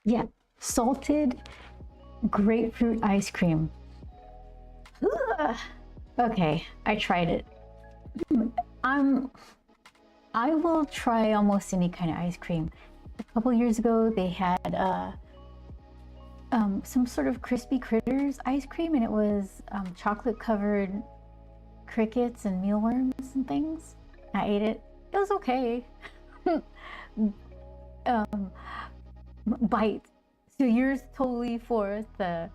Yeah, salted grapefruit ice cream. Ugh. Okay, I tried it. I'm I will try almost any kind of ice cream. A couple years ago, they had some sort of crispy critters ice cream, and it was chocolate covered crickets and mealworms and things. I ate it. It was okay. um, bite. So you're totally for the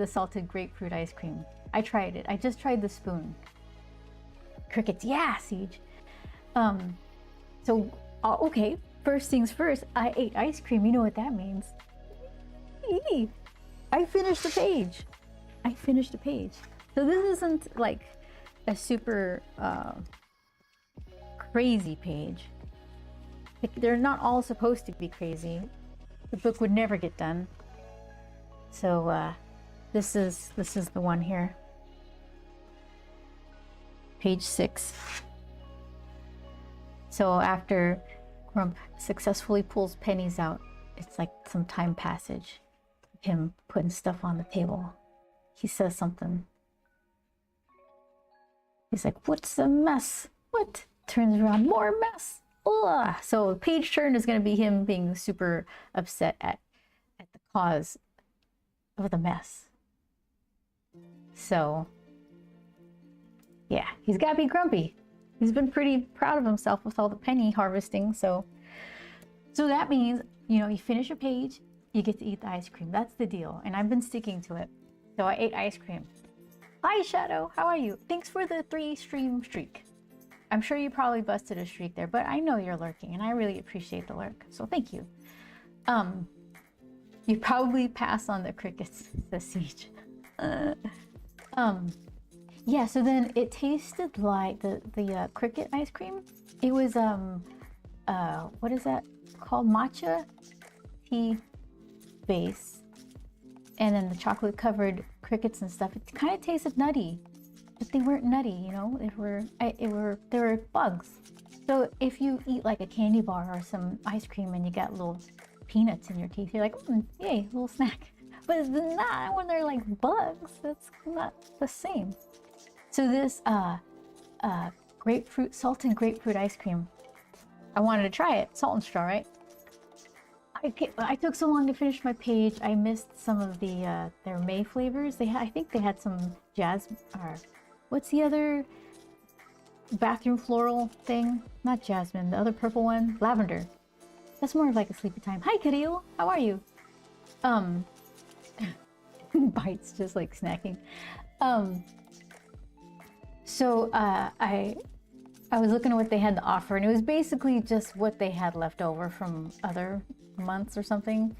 salted grapefruit ice cream. I tried it. I just tried the spoon. Crickets, yeah, Siege. Um, so okay. First things first. I ate ice cream. You know what that means? Eee. I finished the page. I finished the page. So this isn't like a super crazy page. Like, they're not all supposed to be crazy. The book would never get done. So this is the one here. Page 6. So after Grump successfully pulls pennies out, it's like some time passage. Him putting stuff on the table. He says something. He's like, "What's the mess? What?" Turns around, more mess. Ugh. So page turn is going to be him being super upset at the cause of the mess. So yeah, he's got to be grumpy. He's been pretty proud of himself with all the penny harvesting. So that means, you know, you finish a page, you get to eat the ice cream. That's the deal. And I've been sticking to it. So I ate ice cream. Hi, Shadow. How are you? Thanks for the 3-stream streak. I'm sure you probably busted a streak there, but I know you're lurking and I really appreciate the lurk. So thank you. You probably pass on the crickets, the Siege. Yeah, so then it tasted like the cricket ice cream. It was what is that called? Matcha tea base, and then the chocolate covered crickets and stuff. It kind of tasted nutty, but they weren't nutty, you know. They were bugs. So if you eat like a candy bar or some ice cream and you got little peanuts in your teeth, you're like, yay, little snack. But it's not when they're like bugs. That's not the same. So this grapefruit, salted grapefruit ice cream, I wanted to try it. Salt and straw, right? I took so long to finish my page. I missed some of the their May flavors. I think they had some what's the other bathroom floral thing? Not jasmine. The other purple one, lavender. That's more of like a sleepy time. Hi, Kirill. How are you? Bites, just like snacking. So I was looking at what they had to offer, and it was basically just what they had left over from other months or something.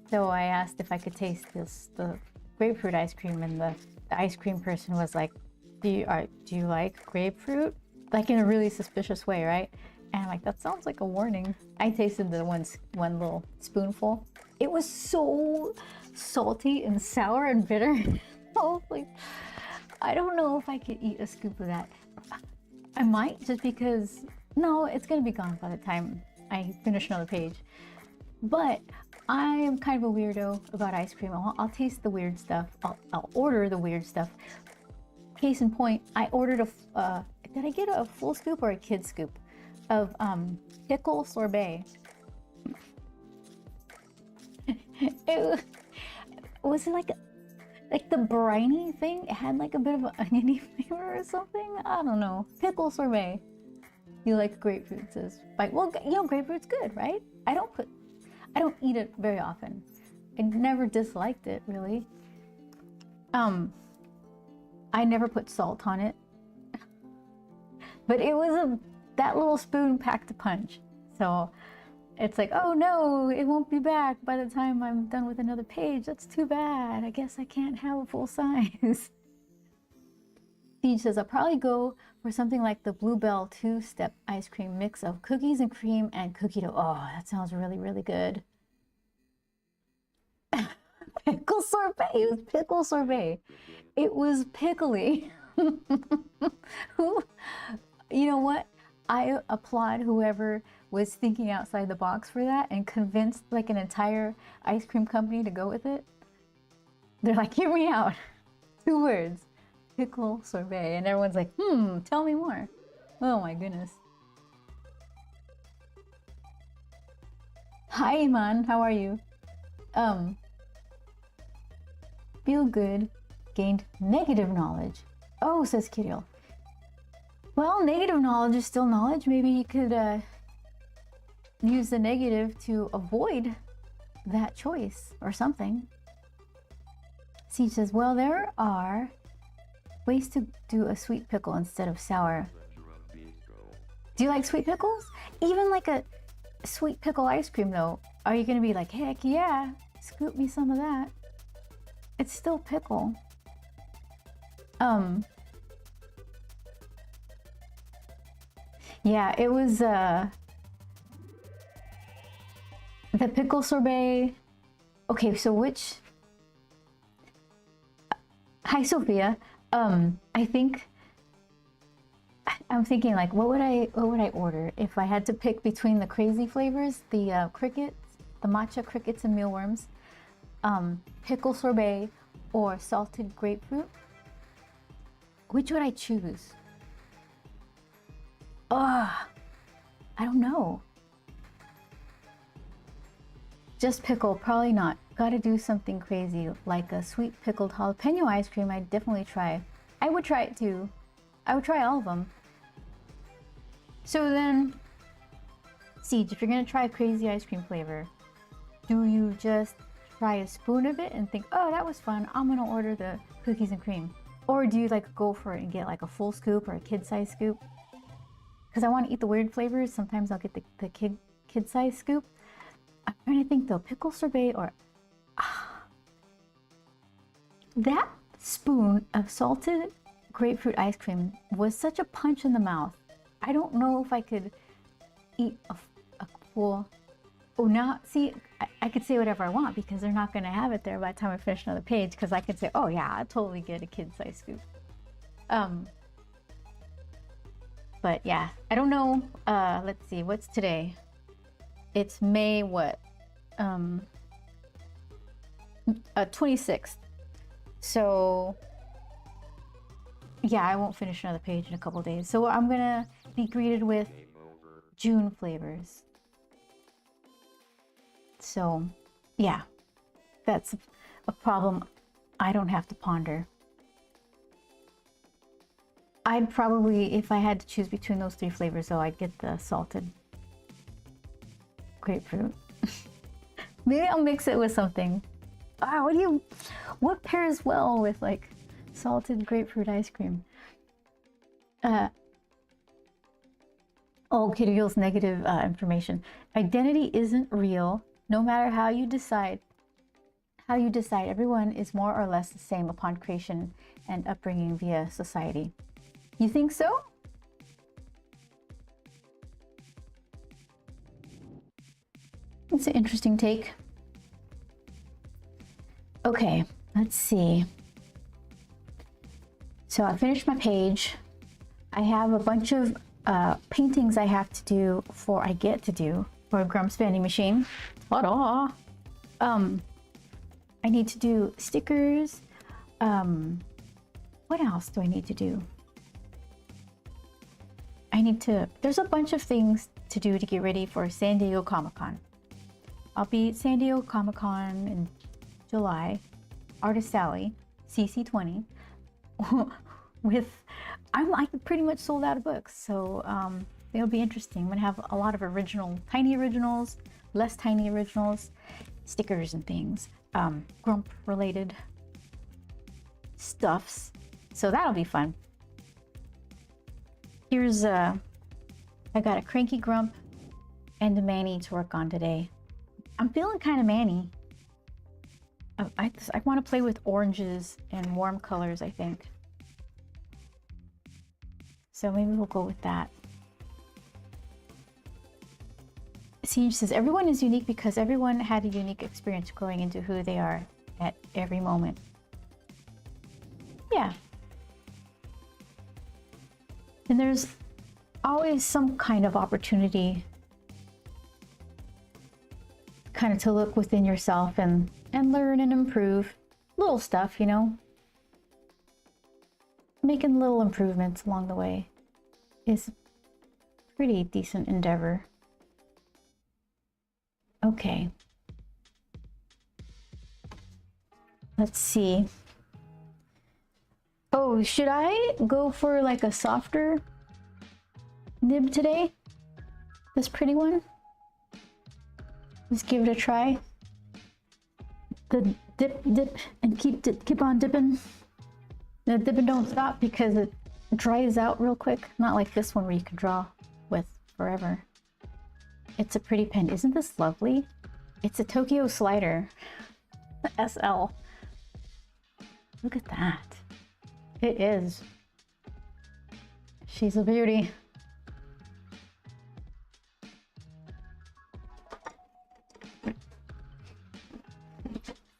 So I asked if I could taste the grapefruit ice cream, and the ice cream person was like, do you like grapefruit? Like in a really suspicious way, right? And I'm like, that sounds like a warning. I tasted the one little spoonful. It was so salty and sour and bitter. I was like, I don't know if I could eat a scoop of that. I might, just because, no, it's gonna be gone by the time I finish another page. But I am kind of a weirdo about ice cream. I'll taste the weird stuff. I'll order the weird stuff. Case in point, I ordered did I get a full scoop or a kid scoop of pickle sorbet? Was it like the briny thing? It had like a bit of an oniony flavor or something? I don't know. Pickle sorbet. You like grapefruit, says Bite. Well, you know, grapefruit's good, right? I don't eat it very often. I never disliked it, really. I never put salt on it. But it was that little spoon packed a punch. So it's like, oh no, it won't be back by the time I'm done with another page. That's too bad. I guess I can't have a full size. Siege says, I'll probably go for something like the Bluebell two-step ice cream mix of cookies and cream and cookie dough. Oh, that sounds really, really good. Pickle sorbet. It was pickle sorbet. It was pickly. You know what? I applaud whoever was thinking outside the box for that and convinced like an entire ice cream company to go with it. They're like, hear me out. 2 words, pickle sorbet. And everyone's like, tell me more. Oh my goodness. Hi, Iman, how are you? Feel good, gained negative knowledge. Oh, says Kirill. Well, negative knowledge is still knowledge. Maybe you could use the negative to avoid that choice or something. Siege says, well, there are ways to do a sweet pickle instead of sour. Do you like sweet pickles? Even like a sweet pickle ice cream though, are you gonna be like, heck yeah, scoop me some of that? It's still pickle. Yeah, it was the pickle sorbet. Okay, so which? Hi, Sophia. I think I'm thinking like, what would I order if I had to pick between the crazy flavors, the crickets, the matcha crickets and mealworms, pickle sorbet, or salted grapefruit? Which would I choose? I don't know. Just pickle, probably not. Gotta do something crazy, like a sweet pickled jalapeno ice cream. I'd definitely try. I would try it too. I would try all of them. So then, Siege, if you're gonna try a crazy ice cream flavor, do you just try a spoon of it and think, oh, that was fun, I'm gonna order the cookies and cream? Or do you like go for it and get like a full scoop or a kid-size scoop? Because I want to eat the weird flavors. Sometimes I'll get the kid-size scoop. I'm trying to think though, pickle sorbet or that spoon of salted grapefruit ice cream was such a punch in the mouth. I don't know if I could eat a full. Oh, now see, I could say whatever I want because they're not going to have it there by the time I finish another page. Because I could say, oh yeah, I'd totally get a kid-size scoop. But yeah, I don't know. Let's see, what's today? It's May what? 26th. So yeah, I won't finish another page in a couple days. So I'm gonna be greeted with June flavors. So yeah, that's a problem I don't have to ponder. I'd probably, if I had to choose between those 3 flavors though, I'd get the salted grapefruit. Maybe I'll mix it with something. What pairs well with like salted grapefruit ice cream? Oh, Kitty Gill's negative information. Identity isn't real. No matter how you decide, everyone is more or less the same upon creation and upbringing via society. You think so? It's an interesting take. Okay, let's see. So I finished my page. I have a bunch of paintings I have to do for Grump's vending machine. Ta-da! I need to do stickers. What else do I need to do? There's a bunch of things to do to get ready for San Diego Comic-Con. I'll be at San Diego Comic-Con in July, Artist Alley, CC20, I'm pretty much sold out of books, so it'll be interesting. I'm gonna have a lot of tiny originals, less tiny originals, stickers and things, Grump related stuffs, so that'll be fun. Here's I got a cranky Grump and a Manny to work on today. I'm feeling kind of Manny. I want to play with oranges and warm colors, I think. So maybe we'll go with that. Siege says, everyone is unique because everyone had a unique experience growing into who they are at every moment. Yeah. And there's always some kind of opportunity kind of to look within yourself and learn and improve. Little stuff, you know. Making little improvements along the way is a pretty decent endeavor. Okay. Let's see. Oh, should I go for like a softer nib today? This pretty one? Let's give it a try. The dip, and keep on dipping. The dip and don't stop because it dries out real quick. Not like this one where you can draw with forever. It's a pretty pen. Isn't this lovely? It's a Tokyo Slider. SL. Look at that. It is. She's a beauty.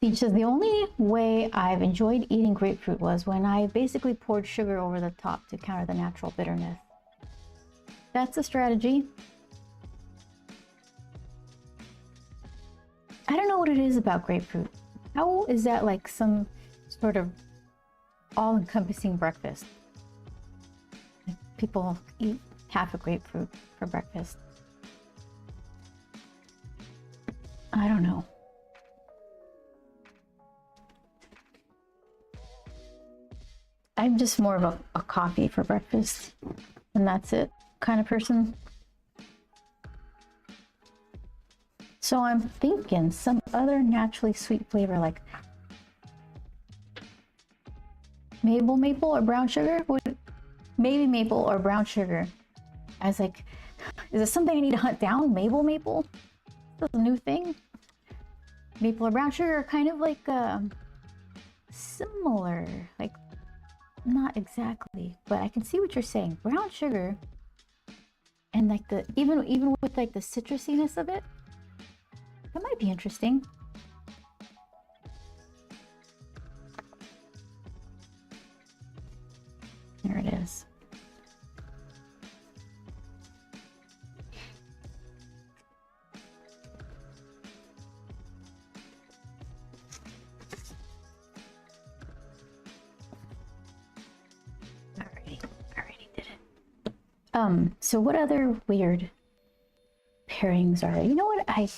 She says, the only way I've enjoyed eating grapefruit was when I basically poured sugar over the top to counter the natural bitterness. That's a strategy. I don't know what it is about grapefruit. How is that like some sort of all-encompassing breakfast? Like people eat half a grapefruit for breakfast. I don't know. I'm just more of a coffee for breakfast, and that's it kind of person. So I'm thinking some other naturally sweet flavor like maple or brown sugar? Maybe maple or brown sugar. I was like, is this something I need to hunt down? Maple? That's a new thing. Maple or brown sugar are kind of like similar, like not exactly, but I can see what you're saying. Brown sugar and like the even with like the citrusiness of it, that might be interesting. There it is. Alrighty, did it. So what other weird pairings are there? You know what I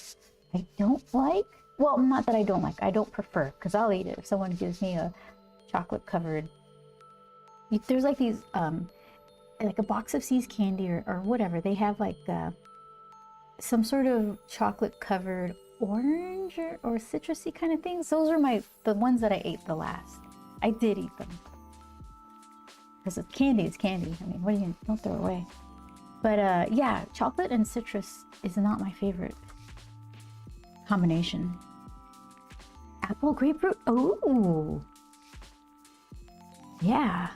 don't like? Well, not that I don't like. I don't prefer, because I'll eat it if someone gives me a chocolate covered. There's like these like a box of See's candy or whatever. They have like some sort of chocolate covered orange or citrusy kind of things. Those are the ones that I ate the last. I did eat them because candy is candy. I mean, don't throw it away. But yeah, chocolate and citrus is not my favorite combination. Apple grapefruit. Oh, yeah.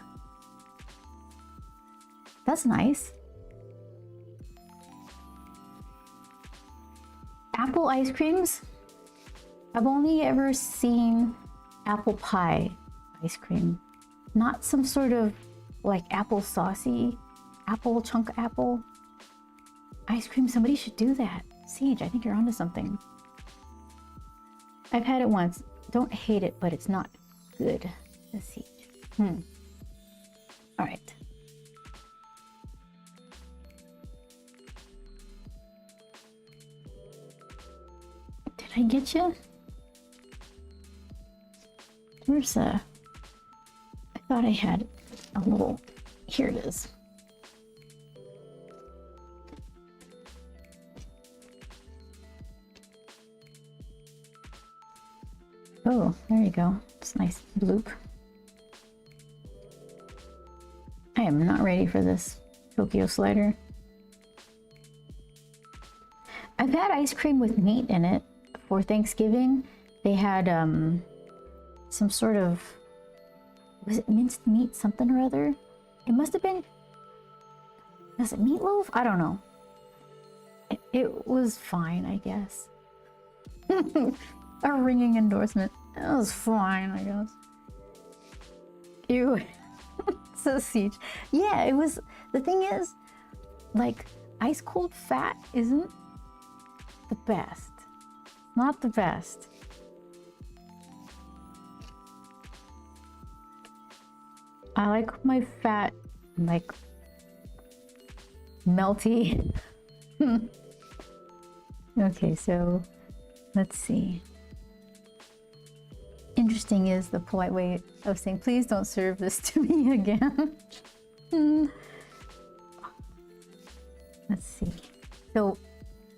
That's nice. Apple ice creams. I've only ever seen apple pie ice cream. Not some sort of like apple saucy, chunk apple ice cream. Somebody should do that. Siege, I think you're onto something. I've had it once. Don't hate it, but it's not good. The Siege. All right. Did I get you? Where's I thought I had a little. Here it is. Oh, there you go. It's a nice bloop. I am not ready for this Tokyo Slider. I've had ice cream with meat in it for Thanksgiving. They had some sort of, was it minced meat something or other? It must have been, was it meatloaf? I don't know. It was fine, I guess. A ringing endorsement. It was fine, I guess. Ew. So Siege. Yeah, it was, the thing is, like ice cold fat isn't the best. Not the best. I like my fat like melty. Okay, so let's see. Interesting is the polite way of saying, please don't serve this to me again. Let's see. So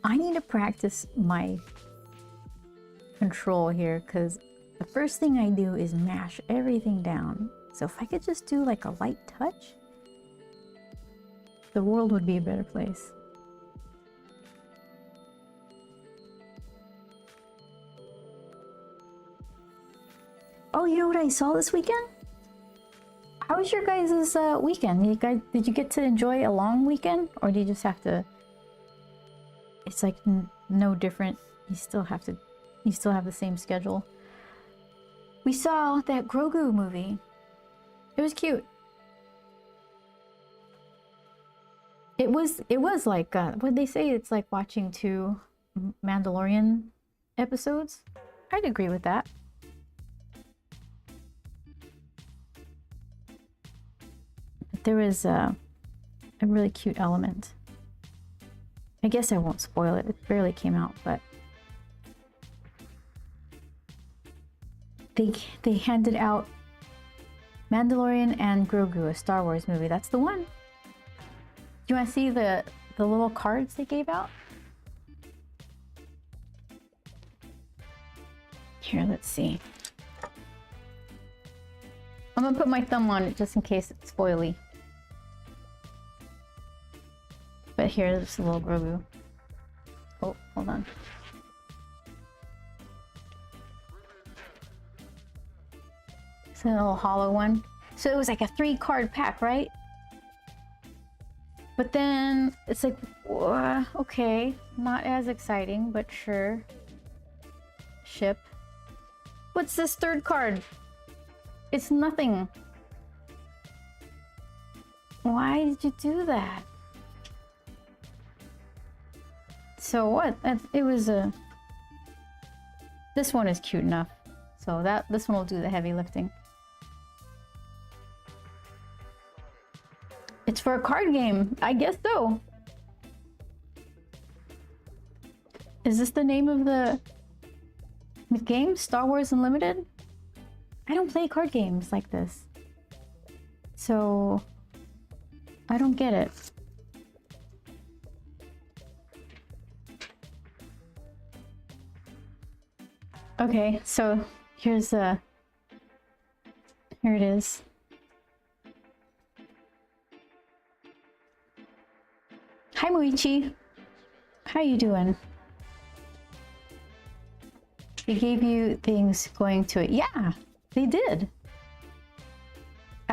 I need to practice my control here because the first thing I do is mash everything down. So if I could just do like a light touch, the world would be a better place. Oh, you know what I saw this weekend? How was your guys' weekend? Did you get to enjoy a long weekend? Or do you just have to... It's like no different. You still have the same schedule. We saw that Grogu movie. It was cute. It was like, what'd they say? It's like watching 2 Mandalorian episodes. I'd agree with that. There was a really cute element. I guess I won't spoil it. It barely came out, but they handed out Mandalorian and Grogu, a Star Wars movie. That's the one. Do you want to see the little cards they gave out? Here, let's see. I'm gonna put my thumb on it just in case it's spoily. But here's a little Grogu. Oh, hold on. It's a little hollow one. So it was like a 3-card pack, right? But then it's like, okay, not as exciting, but sure. Ship. What's this 3rd card? It's nothing. Why did you do that? So what? It was a... This one is cute enough. So this one will do the heavy lifting. It's for a card game. I guess so. Is this the name of the game? Star Wars Unlimited? I don't play card games like this. So I don't get it. Okay, so here it is. Hi Muichi. How you doing? They gave you things going to it. Yeah, they did.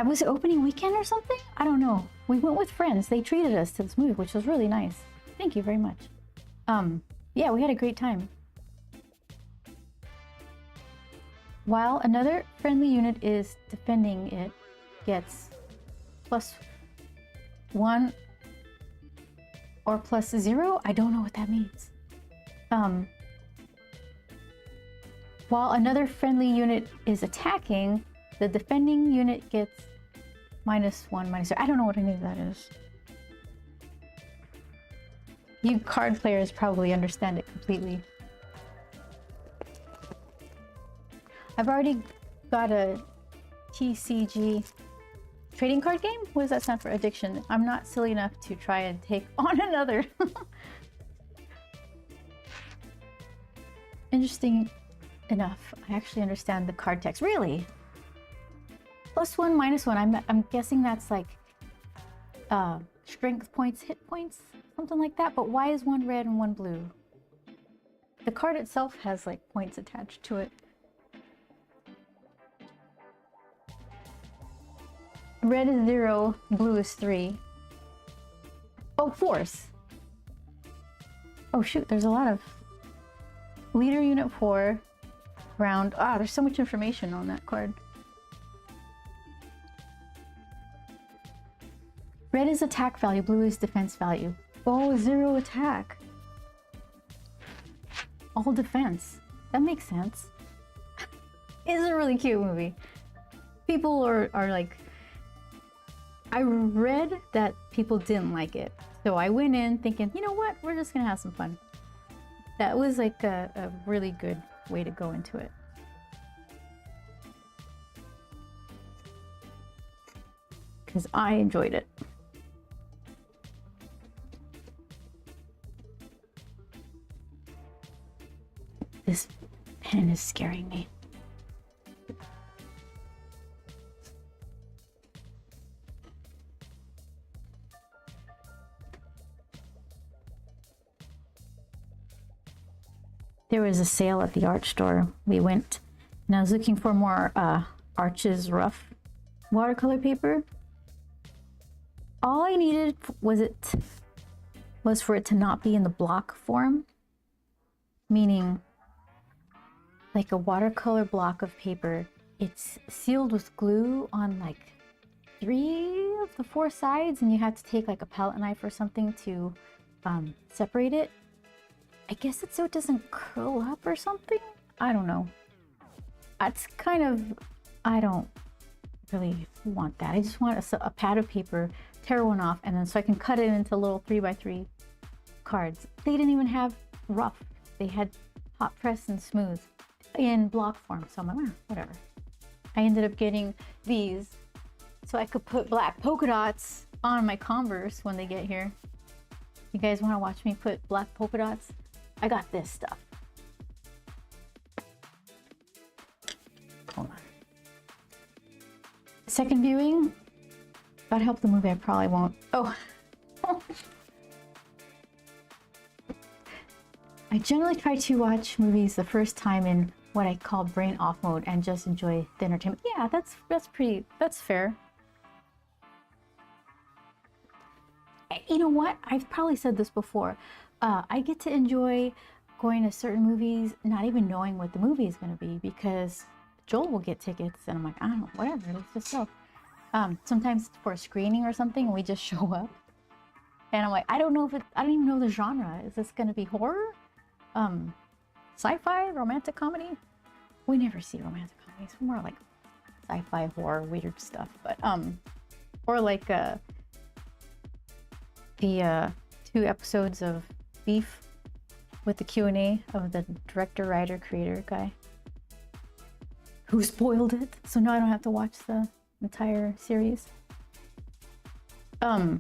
Was it opening weekend or something? I don't know. We went with friends. They treated us to this movie, which was really nice. Thank you very much. Yeah, we had a great time. While another friendly unit is defending, it gets +1 or +0. I don't know what that means. While another friendly unit is attacking, the defending unit gets -1, -0. I don't know what any of that is. You card players probably understand it completely. I've already got a TCG trading card game. What does that stand for? Addiction. I'm not silly enough to try and take on another. Interesting enough, I actually understand the card text. Really? +1, -1. I'm guessing that's like strength points, hit points, something like that. But why is one red and one blue? The card itself has like points attached to it. Red is 0, blue is 3. Oh, force. Oh shoot, there's a lot of... Leader unit 4, round... Ah, there's so much information on that card. Red is attack value, blue is defense value. Oh, 0 attack. All defense. That makes sense. It's a really cute movie. People are like... I read that people didn't like it. So I went in thinking, you know what? We're just gonna have some fun. That was like a really good way to go into it. Because I enjoyed it. This pen is scaring me. There was a sale at the art store. We went and I was looking for more Arches Rough watercolor paper. All I needed was for it to not be in the block form, meaning like a watercolor block of paper. It's sealed with glue on like 3 of the 4 sides, and you have to take like a palette knife or something to separate it. I guess it's so it doesn't curl up or something. I don't know. That's kind of, I don't really want that. I just want a pad of paper, tear one off, and then so I can cut it into little 3x3 cards. They didn't even have rough. They had hot press and smooth in block form. So I'm like, whatever. I ended up getting these so I could put black polka dots on my Converse when they get here. You guys want to watch me put black polka dots? I got this stuff. Hold on. Second viewing. God help the movie, I probably won't. Oh. I generally try to watch movies the first time in what I call brain off mode and just enjoy the entertainment. Yeah, that's fair. You know what? I've probably said this before. I get to enjoy going to certain movies not even knowing what the movie is going to be, because Joel will get tickets and I'm like, I don't know, whatever, let's just go. Sometimes for a screening or something, and we just show up and I'm like, I don't even know the genre. Is this going to be horror? Sci-fi? Romantic comedy? We never see romantic comedies. We're more like sci-fi, horror, weird stuff. But or like the 2 episodes of Beef with the Q&A of the director, writer, creator guy who spoiled it, so now I don't have to watch the entire series. I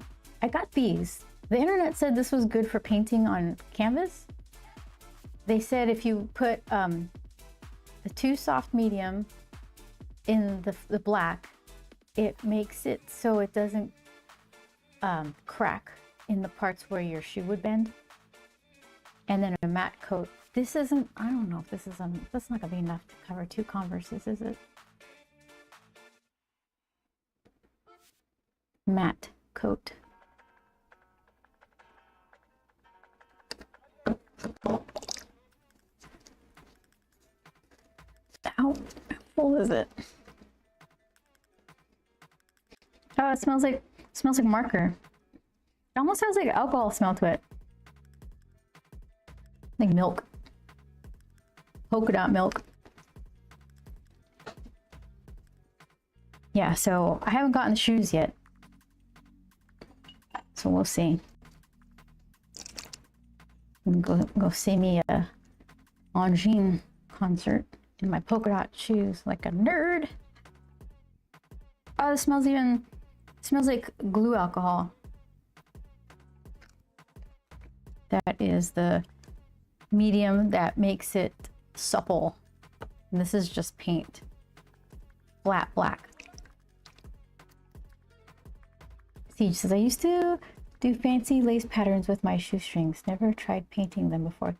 got these. The internet said this was good for painting on canvas. They said if you put the 2 soft medium in the black, it makes it so it doesn't crack in the parts where your shoe would bend. And then a matte coat. This isn't, I don't know if this is, that's not gonna be enough to cover 2 Converses, is it? Matte coat. How full is it? Oh, it smells like marker. It almost has like alcohol smell to it. Like milk. Polka dot milk. Yeah, so I haven't gotten the shoes yet. So we'll see. I'm gonna go see me a Longines concert in my polka dot shoes like a nerd. Oh, it smells like glue alcohol. That is the medium that makes it supple. And this is just paint. Flat black. Siege says, I used to do fancy lace patterns with my shoestrings. Never tried painting them before.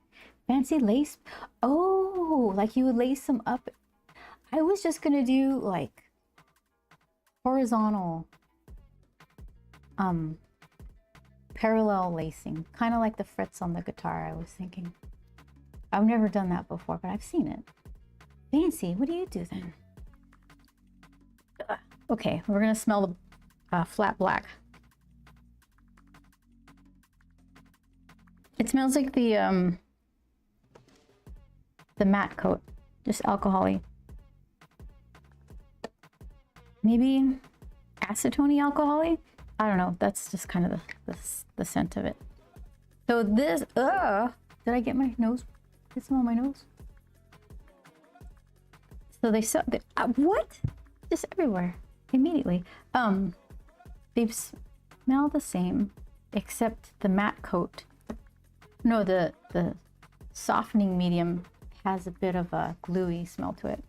Fancy lace? Oh, like you would lace them up. I was just gonna do like horizontal parallel lacing, kind of like the frets on the guitar. I was thinking. I've never done that before, but I've seen it. Fancy, what do you do then? Okay, we're gonna smell the flat black. It smells like the matte coat, just alcohol-y. Maybe acetone alcohol-y? I don't know. That's just kind of the scent of it. So this, did I get my nose? Did it smell my nose? So they sell, what? Just everywhere, immediately. They smell the same, except the matte coat. No, the softening medium has a bit of a gluey smell to it.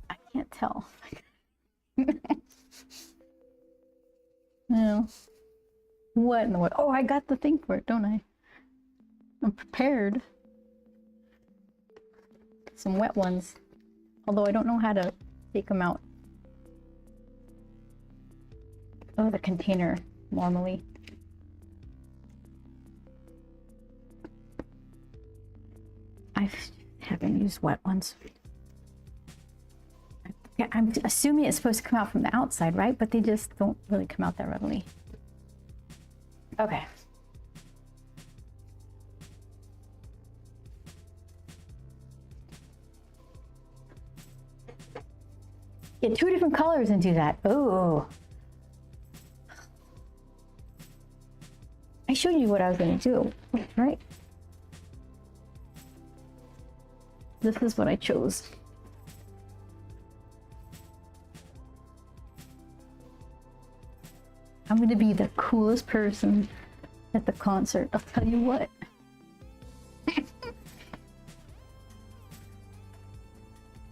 I can't tell. No. What in the world? Oh, I got the thing for it, don't I? I'm prepared. Some wet ones. Although I don't know how to take them out. Oh, the container normally. I haven't used wet ones. I'm assuming it's supposed to come out from the outside, right? But they just don't really come out that readily. Okay. Get 2 different colors and do that. Oh. I showed you what I was going to do, right? This is what I chose. I'm going to be the coolest person at the concert. I'll tell you what.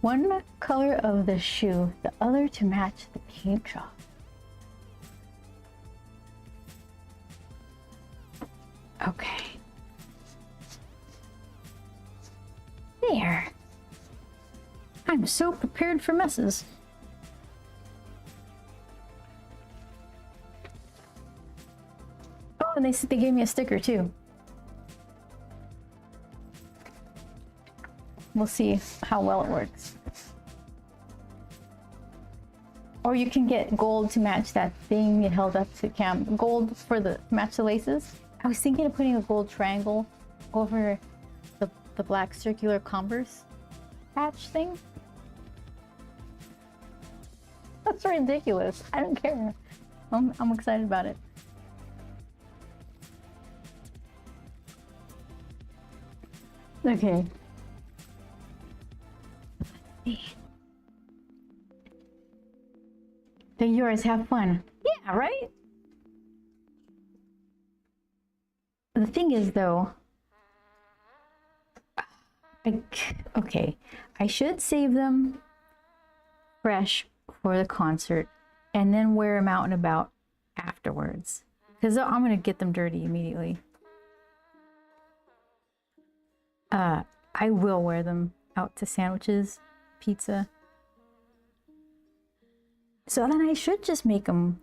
One color of the shoe, the other to match the paint job. Okay. There. I'm so prepared for messes. Oh, and they gave me a sticker too. We'll see how well it works. Or you can get gold to match that thing you held up to cam. Gold for the match the laces. I was thinking of putting a gold triangle over the black circular Converse patch thing. That's ridiculous. I don't care. I'm excited about it. Okay. They're yours. Have fun. Yeah, right? The thing is, though, okay, I should save them fresh for the concert and then wear them out and about afterwards, because I'm gonna get them dirty immediately. I will wear them out to sandwiches, pizza. So then I should just make them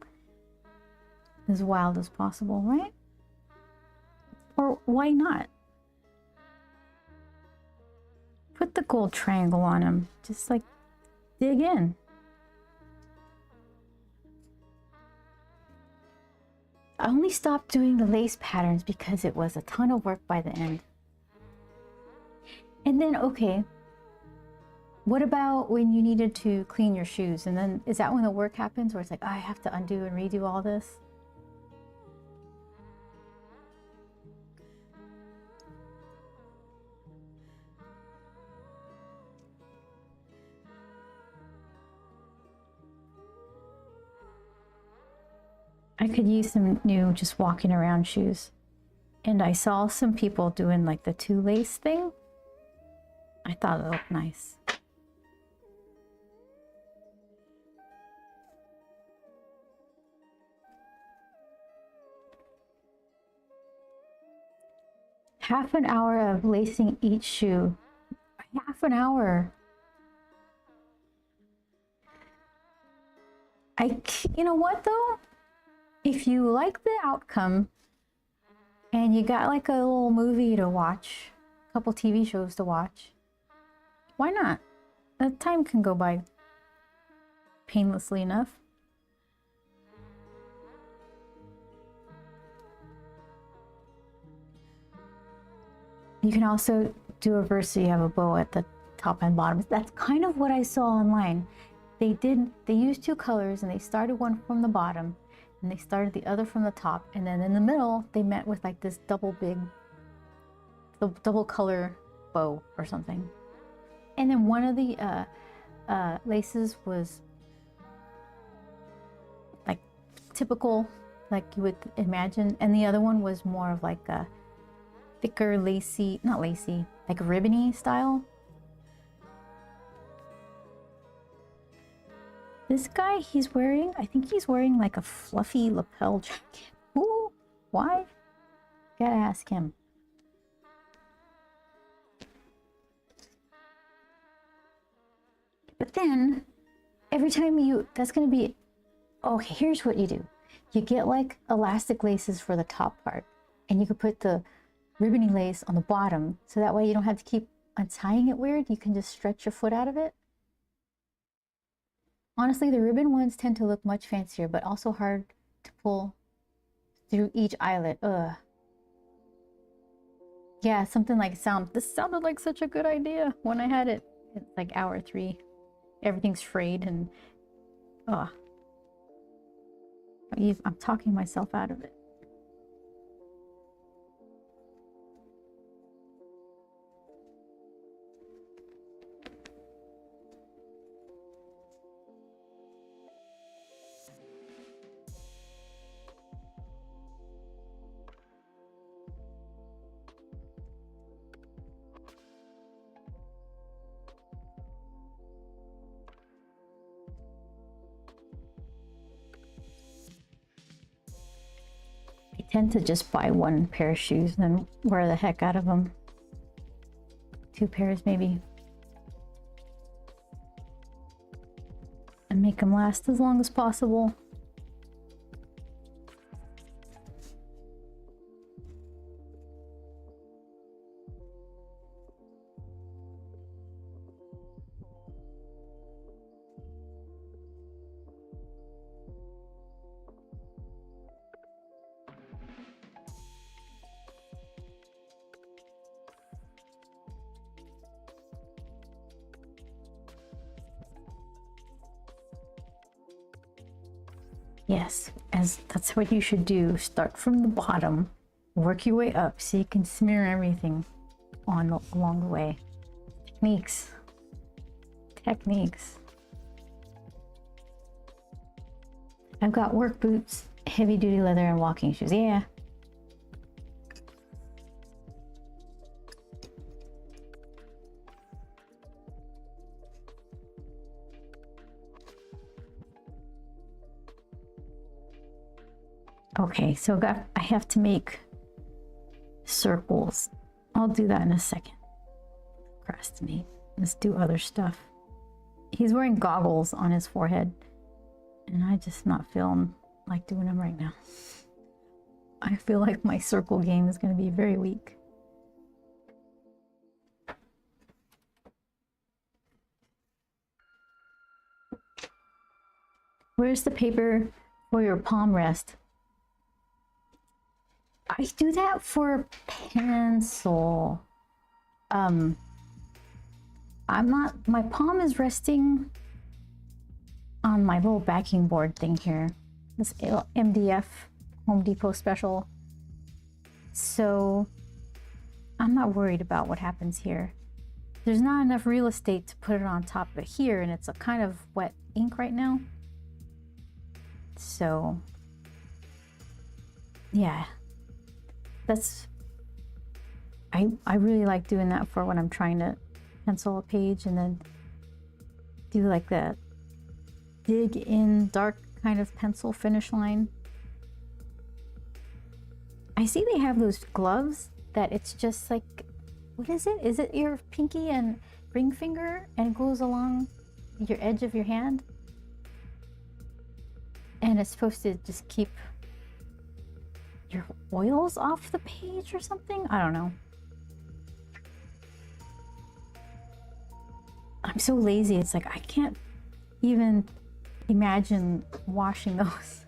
as wild as possible, right? Or why not? Put the gold triangle on them. Just like dig in. I only stopped doing the lace patterns because it was a ton of work by the end. And then, okay, what about when you needed to clean your shoes? And then, is that when the work happens where it's like, oh, I have to undo and redo all this? I could use some new just walking around shoes. And I saw some people doing like the 2 lace thing. I thought it looked nice. Half an hour of lacing each shoe. Half an hour. You know what though? If you like the outcome and you got like a little movie to watch, a couple TV shows to watch, why not? That time can go by painlessly enough. You can also do a verse so you have a bow at the top and bottom. That's kind of what I saw online. They used two colors, and they started one from the bottom and they started the other from the top, and then in the middle they met with like this double color bow or something. And then one of the laces was like typical, like you would imagine, and the other one was more of like a thicker lacy, not lacy, like ribbony style. This guy, I think he's wearing like a fluffy lapel jacket. Ooh, why? Gotta ask him. But then, every time that's gonna be, okay, here's what you do. You get like elastic laces for the top part, and you can put the ribbony lace on the bottom, so that way you don't have to keep untying it weird. You can just stretch your foot out of it. Honestly, the ribbon ones tend to look much fancier, but also hard to pull through each eyelet. Ugh. Yeah, something like this sounded like such a good idea when I had it. It's like hour 3. Everything's frayed and ugh. I'm talking myself out of it. I tend to just buy one pair of shoes and then wear the heck out of them. 2 pairs maybe. And make them last as long as possible. Yes, that's what you should do. Start from the bottom, work your way up so you can smear everything along the way. Techniques. I've got work boots, heavy duty leather, and walking shoes. Yeah. Okay, so I have to make circles. I'll do that in a second. Procrastinate. Let's do other stuff. He's wearing goggles on his forehead, and I just not feeling like doing them right now. I feel like my circle game is going to be very weak. Where's the paper for your palm rest? I do that for pencil. My palm is resting on my little backing board thing here. This MDF Home Depot special. So I'm not worried about what happens here. There's not enough real estate to put it on top of here, and it's a kind of wet ink right now. So yeah. I really like doing that for when I'm trying to pencil a page and then do like the dig in dark kind of pencil finish line. I see they have those gloves that it's just like, what is it? Is it your pinky and ring finger and it goes along your edge of your hand? And it's supposed to just keep your oils off the page or something? I don't know. I'm so lazy. It's like I can't even imagine washing those.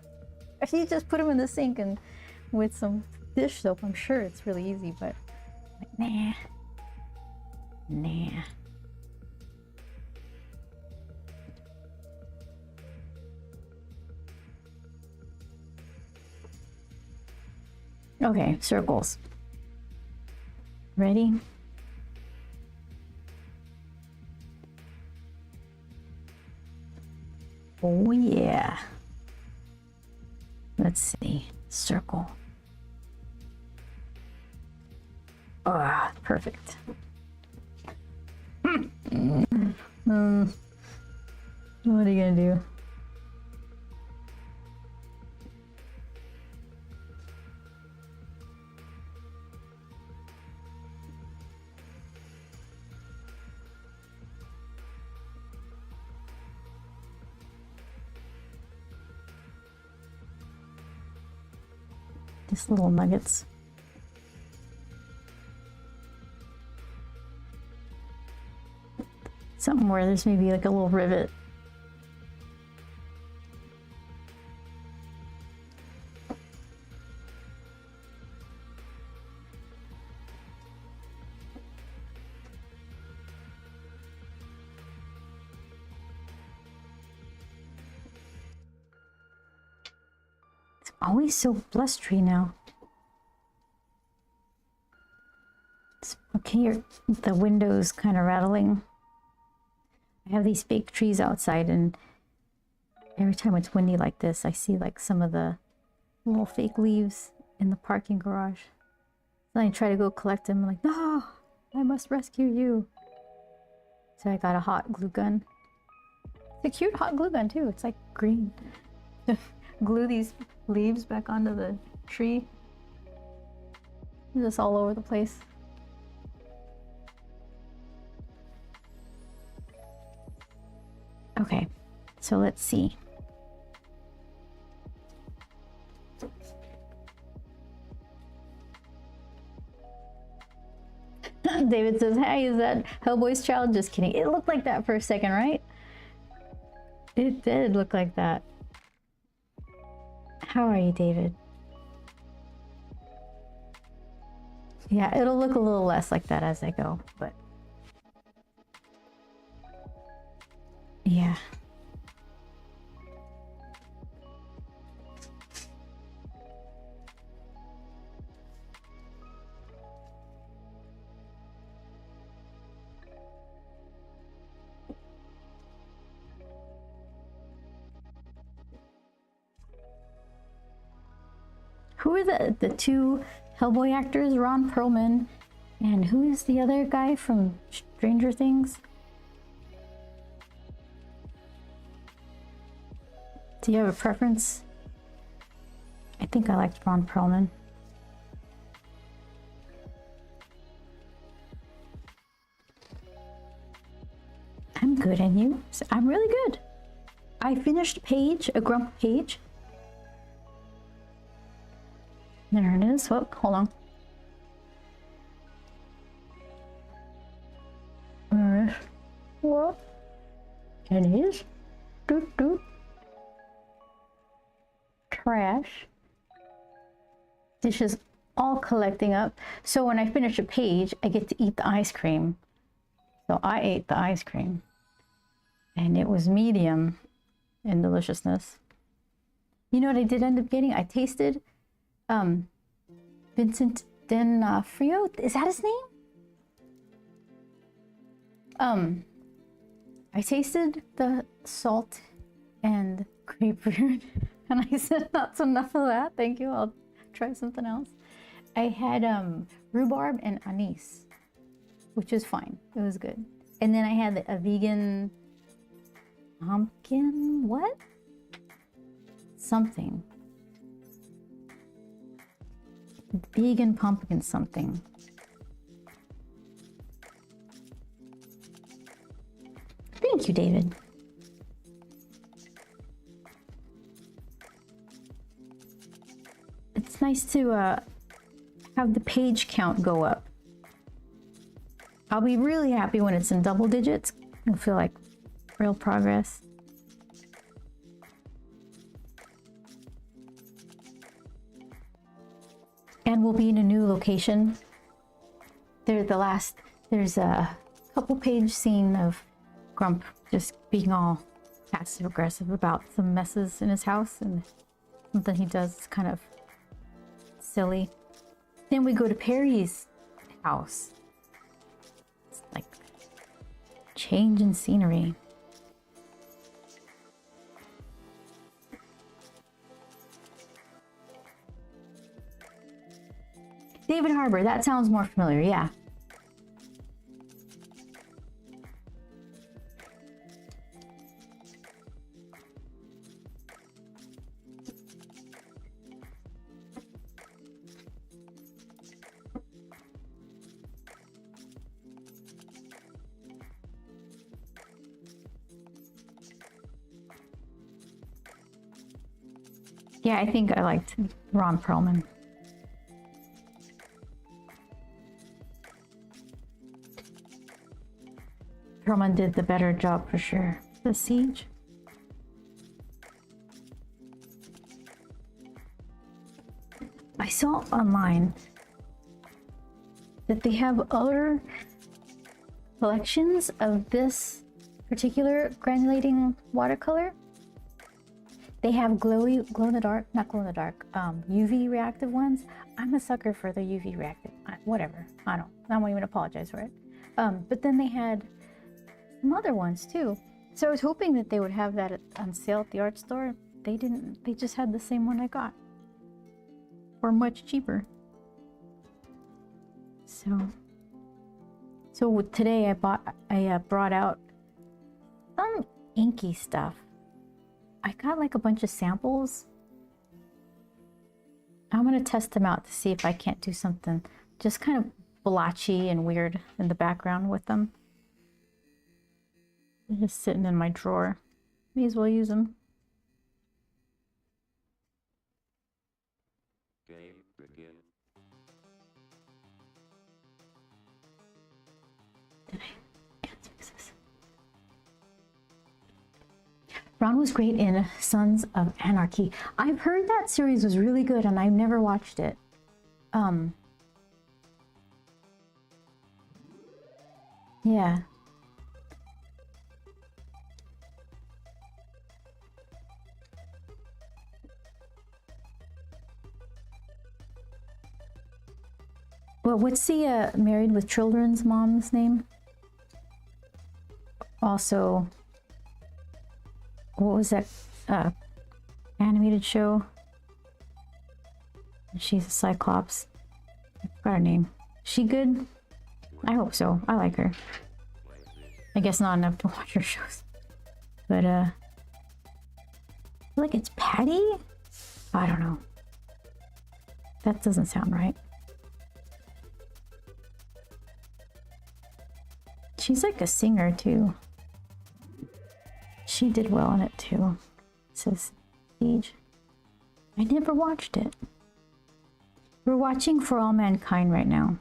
If you just put them in the sink and with some dish soap, I'm sure it's really easy, but Nah. Nah. Okay, circles. Ready? Oh yeah. Let's see. Circle. Ah, perfect. What are you gonna do? Just little nuggets. Something where there's maybe like a little rivet. It's always so blustery now. Okay, the window's kind of rattling. I have these fake trees outside, and every time it's windy like this, I see like some of the little fake leaves in the parking garage. Then I try to go collect them. I'm like, no, I must rescue you. So I got a hot glue gun. It's a cute hot glue gun too. It's like green. Glue these leaves back onto the tree. Just all over the place. Okay, so let's see. David says, hey, is that Hellboy's child? Just kidding. It looked like that for a second, right? It did look like that. How are you, David? Yeah, it'll look a little less like that as I go, but yeah. Who are the two Hellboy actors? Ron Perlman, and who is the other guy from Stranger Things? Do you have a preference? I think I liked Ron Perlman. I'm good, and you? I'm really good. I finished a Grump page. There it is. Whoop, hold on. Alright. Whoop. It is. Doot doot. Trash. Dishes all collecting up. So when I finish a page, I get to eat the ice cream. So I ate the ice cream. And it was medium in deliciousness. You know what I did end up getting? I tasted Vincent D'Onofrio. Is that his name? I tasted the salt and grapefruit, and I said, that's enough of that. Thank you. I'll try something else. I had rhubarb and anise, which is fine. It was good. And then I had a vegan pumpkin, what? Something. Vegan pumpkin something. Thank you, David. It's nice to have the page count go up. I'll be really happy when it's in double digits. You'll feel like real progress. And we'll be in a new location there's a couple page scene of Grump just being all passive aggressive about some messes in his house, and something he does is kind of silly. Then we go to Perry's house. It's like change in scenery. David Harbour, that sounds more familiar, yeah. Yeah, I think I liked Ron Perlman. Perlman did the better job for sure. The Siege. I saw online that they have other collections of this particular granulating watercolor. They have glow in the dark, not glow in the dark, UV reactive ones. I'm a sucker for the UV reactive, whatever, I won't even apologize for it. But then they had some other ones too. So I was hoping that they would have that on sale at the art store. They didn't, they just had the same one I got. For much cheaper. So today I brought out some inky stuff. I got like a bunch of samples. I'm gonna test them out to see if I can't do something just kind of blotchy and weird in the background with them. They're just sitting in my drawer. May as well use them. Game begin. Ron was great in Sons of Anarchy. I've heard that series was really good and I've never watched it. Yeah. Well, what's the Married with Children's mom's name? Also, what was that animated show? She's a Cyclops. I forgot her name. She good? I hope so. I like her. I guess not enough to watch her shows. But I feel like it's Patty? I don't know. That doesn't sound right. She's like a singer too. She did well in it too. It says Siege. I never watched it. We're watching For All Mankind right now.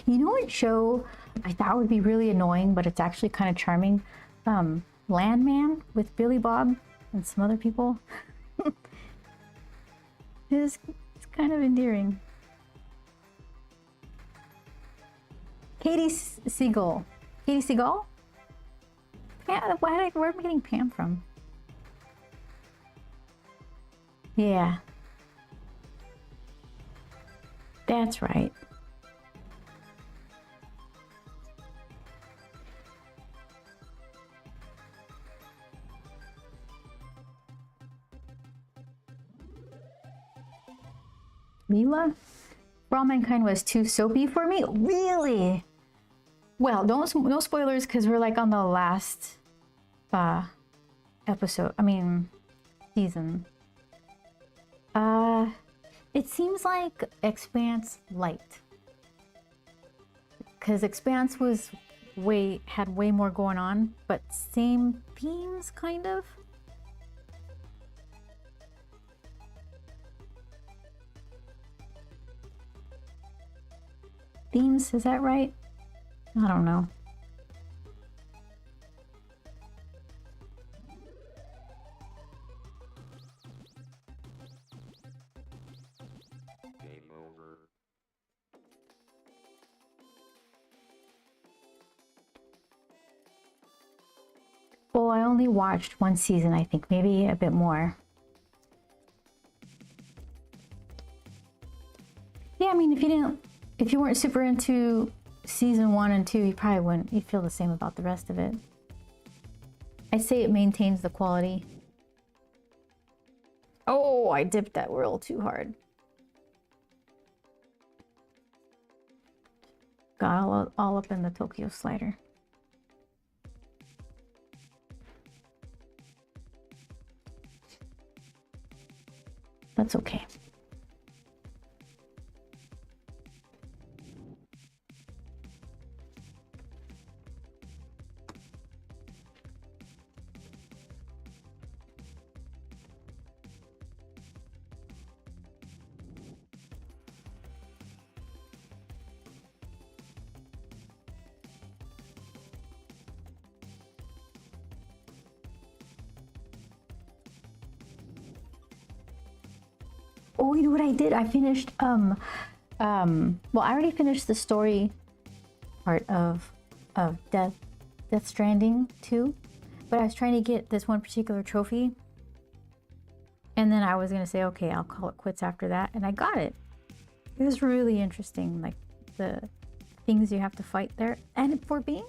You know what show I thought would be really annoying, but it's actually kind of charming? Landman with Billy Bob and some other people. It's kind of endearing. Katie Siegel. Katie Siegel? Yeah, where am I getting Pam from? Yeah. That's right. Mila? For All Mankind was too soapy for me? Really? Well, no spoilers because we're like on the last episode. I mean, season. It seems like Expanse light. Because Expanse was had way more going on, but same themes kind of. Themes, is that right? I don't know. Well, I only watched one season, I think, maybe a bit more. Yeah, I mean, if you weren't super into season 1 and 2, you probably wouldn't. You'd feel the same about the rest of it. I'd say it maintains the quality. Oh, I dipped that roll too hard. Got all up in the Tokyo slider. That's okay. Oh, you know what I did? I finished, well, I already finished the story part of Death Stranding 2, but I was trying to get this one particular trophy, and then I was gonna say, okay, I'll call it quits after that, and I got it. It was really interesting, like the things you have to fight there, and for being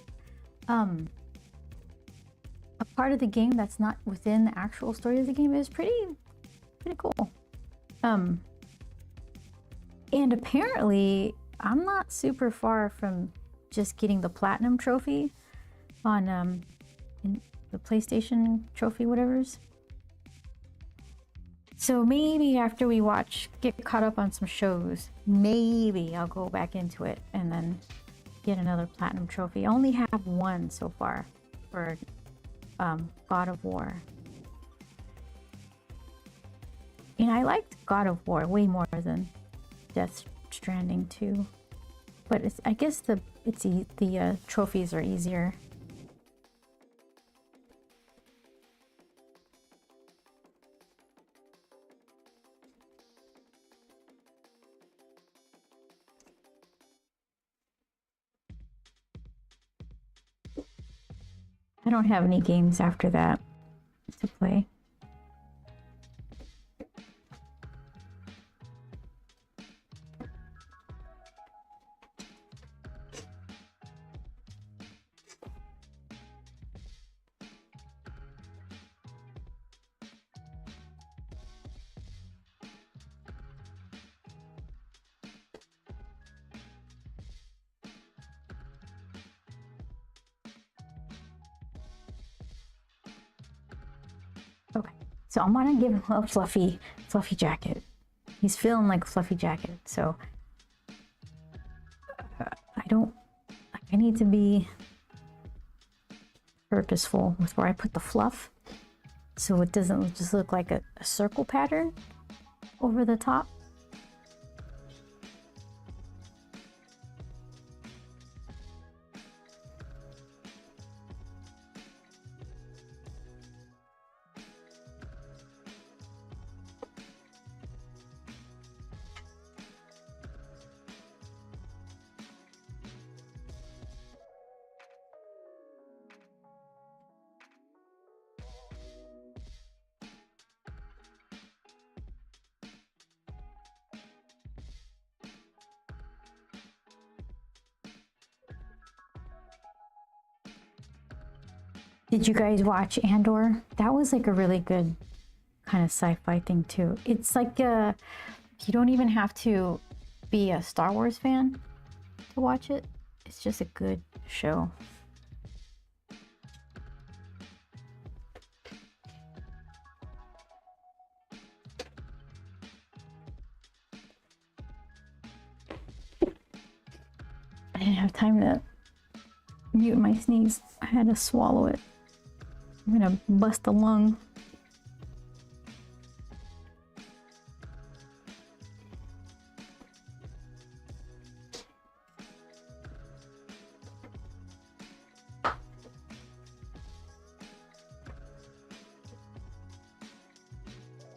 a part of the game that's not within the actual story of the game is pretty cool. And apparently I'm not super far from just getting the platinum trophy on in the PlayStation trophy whatever's. So maybe after we get caught up on some shows, maybe I'll go back into it and then get another platinum trophy. I only have one so far for God of War. And I liked God of War way more than Death Stranding 2. But I guess the trophies are easier. I don't have any games after that to play. Okay, so I'm gonna give him a fluffy jacket. He's feeling like a fluffy jacket, so I need to be purposeful with where I put the fluff, so it doesn't just look like a circle pattern over the top. Did you guys watch Andor? That was like a really good kind of sci-fi thing too. It's like you don't even have to be a Star Wars fan to watch it. It's just a good show. I didn't have time to mute my sneeze. I had to swallow it. I'm gonna bust a lung.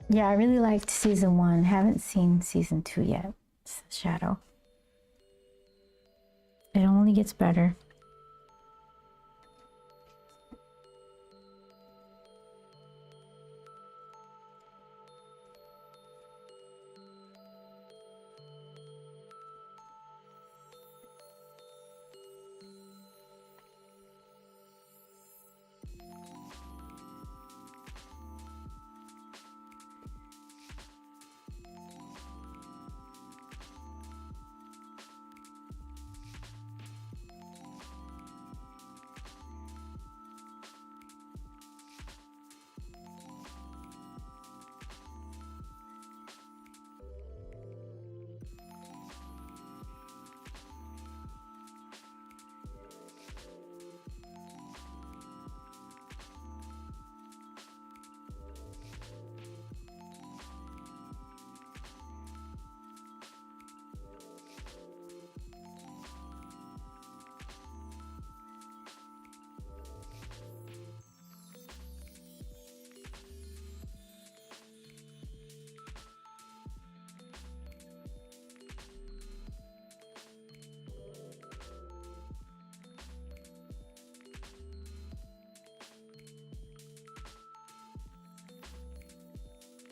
Yeah, I really liked season 1. Haven't seen season 2 yet. It's Shadow. It only gets better.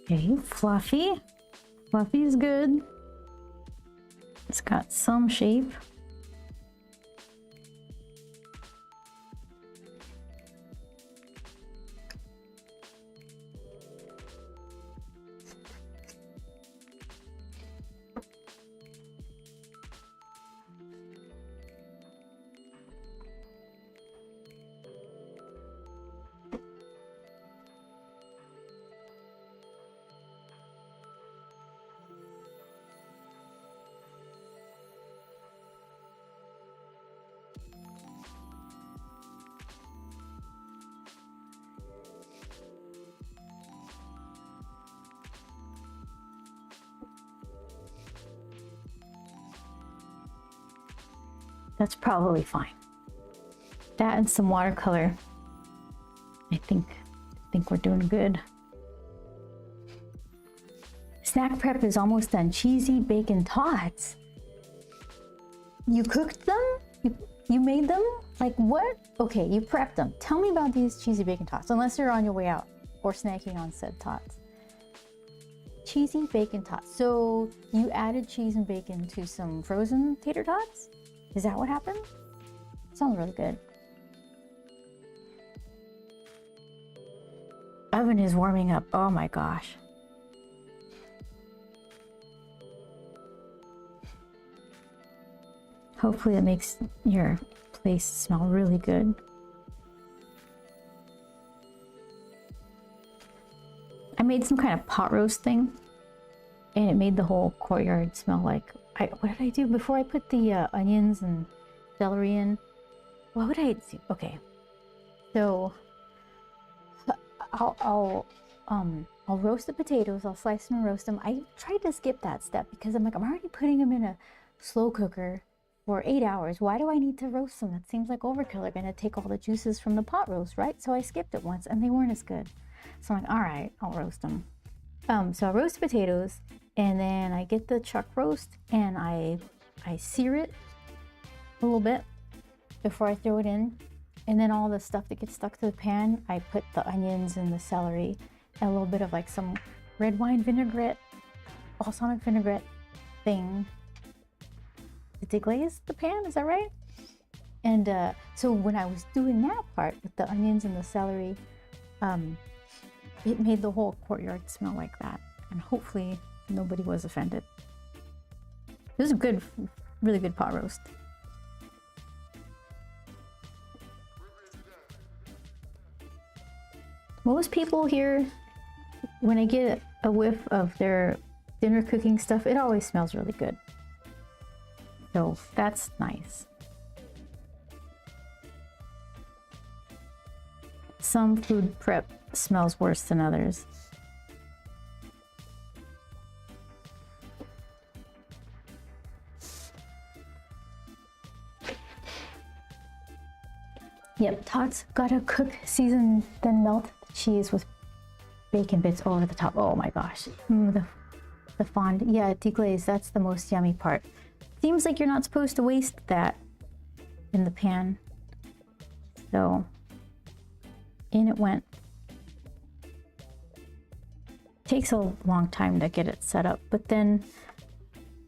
Okay, fluffy. Fluffy is good. It's got some shape. That's probably fine. That and some watercolor. I think we're doing good. Snack prep is almost done. Cheesy bacon tots. You cooked them? You made them? Like what? Okay, you prepped them. Tell me about these cheesy bacon tots, unless you're on your way out or snacking on said tots. Cheesy bacon tots. So you added cheese and bacon to some frozen tater tots? Is that what happened? Sounds really good. Oven is warming up. Oh my gosh. Hopefully it makes your place smell really good. I made some kind of pot roast thing and it made the whole courtyard smell like, what did I do before I put the onions and celery in? What would I do? Okay, so I'll roast the potatoes. I'll slice them and roast them. I tried to skip that step because I'm like, I'm already putting them in a slow cooker for 8 hours. Why do I need to roast them? That seems like overkill. They're gonna take all the juices from the pot roast, right? So I skipped it once and they weren't as good. So I'm like, all right, I'll roast them. So I roast the potatoes and then I get the chuck roast and I sear it a little bit before I throw it in. And then all the stuff that gets stuck to the pan, I put the onions and the celery and a little bit of like some red wine vinaigrette, balsamic vinaigrette thing to deglaze the pan, is that right? And so when I was doing that part with the onions and the celery, it made the whole courtyard smell like that. And hopefully nobody was offended. It was a good, really good pot roast. Most people here, when I get a whiff of their dinner cooking stuff, it always smells really good. So that's nice. Some food prep smells worse than others. Yep, tots gotta cook, season, then melt the cheese with bacon bits over the top. Oh my gosh, the fond, yeah, deglaze, that's the most yummy part. Seems like you're not supposed to waste that in the pan. So, in it went. Takes a long time to get it set up, but then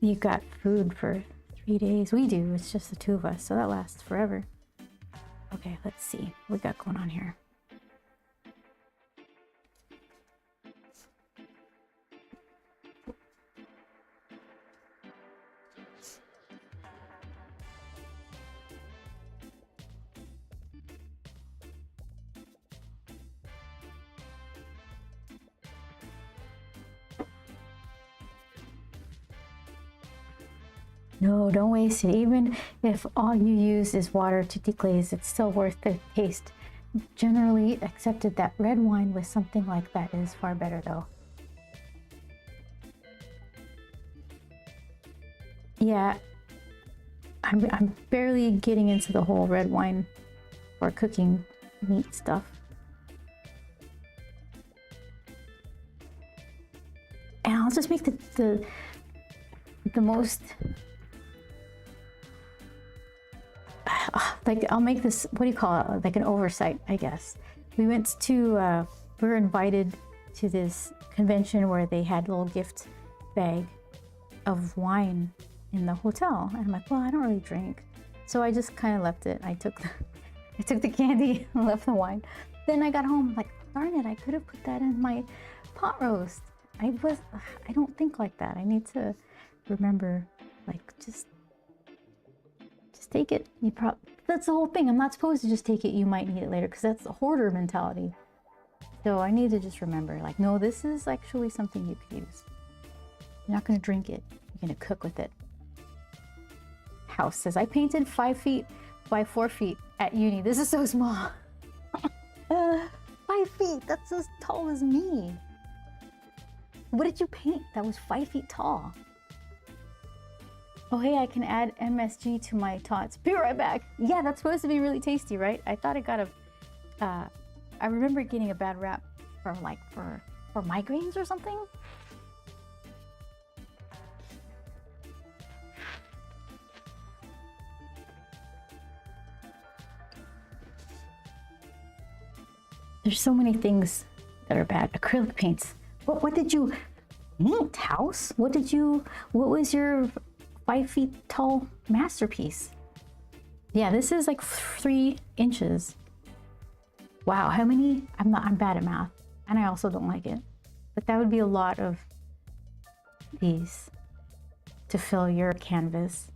you got food for 3 days. We do, it's just the two of us, so that lasts forever. Okay, let's see what we got going on here. No, don't waste it. Even if all you use is water to deglaze, it's still worth the taste. Generally accepted that red wine with something like that is far better though. Yeah, I'm barely getting into the whole red wine or cooking meat stuff. And I'll just make the most, like I'll make this, what do you call it? Like an oversight, I guess. We went to, we were invited to this convention where they had a little gift bag of wine in the hotel. And I'm like, well, I don't really drink. So I just kind of left it. I took the candy and left the wine. Then I got home, like, darn it, I could have put that in my pot roast. I don't think like that. I need to remember, like, just take it. That's the whole thing. I'm not supposed to just take it. You might need it later, because that's the hoarder mentality. So I need to just remember, like, no, this is actually something you could use. You're not going to drink it. You're going to cook with it. House says, I painted 5 feet by 4 feet at uni. This is so small. 5 feet. That's as tall as me. What did you paint that was 5 feet tall? Oh, hey, I can add MSG to my tots. Be right back. Yeah, that's supposed to be really tasty, right? I thought it got I remember getting a bad rap for migraines or something. There's so many things that are bad. Acrylic paints. What did you paint, house? What was your 5 feet tall masterpiece? Yeah, this is like 3 inches. Wow, how many? I'm bad at math, and I also don't like it. But that would be a lot of these to fill your canvas.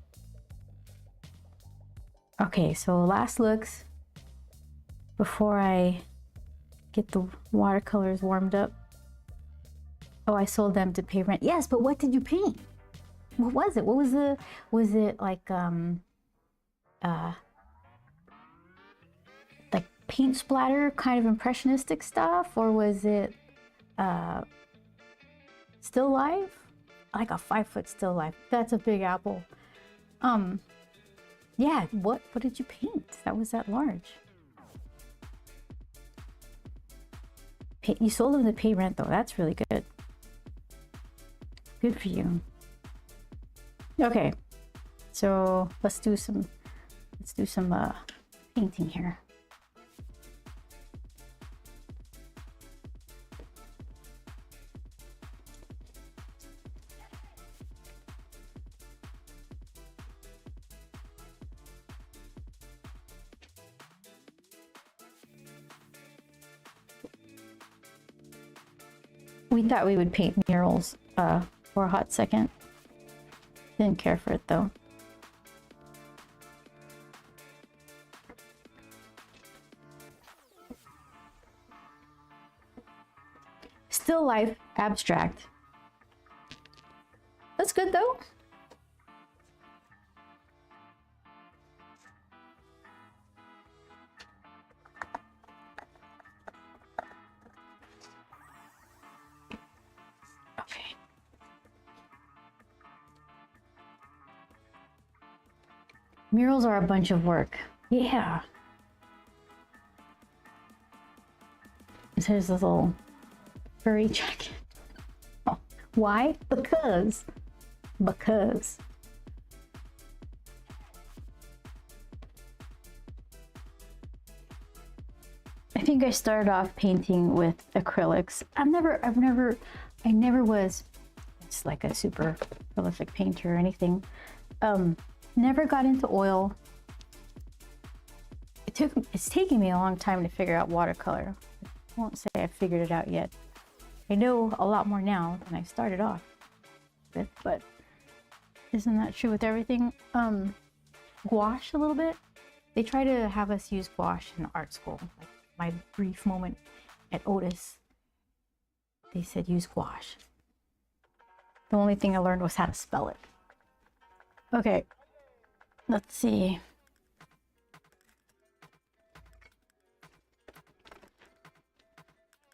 Okay, so last looks before I get the watercolors warmed up. Oh, I sold them to pay rent. Yes, but what did you paint? What was it? Was it like paint splatter kind of impressionistic stuff, or was it still life? Like a 5-foot still life. That's a big apple. Yeah, what did you paint that was that large? You sold them to pay rent though. That's really good. Good for you. Okay, so let's do some painting here. We thought we would paint murals for a hot second. Didn't care for it though. Still life abstract. That's good though. Okay. Murals are a bunch of work. Yeah. There's a little furry jacket. Oh, why? Because. I think I started off painting with acrylics. I never was just like a super prolific painter or anything. Never got into oil. It's taking me a long time to figure out watercolor. I won't say I figured it out yet. I know a lot more now than I started off with, but isn't that true with everything? Gouache a little bit. They try to have us use gouache in art school. Like my brief moment at Otis, they said use gouache. The only thing I learned was how to spell it. Okay, let's see.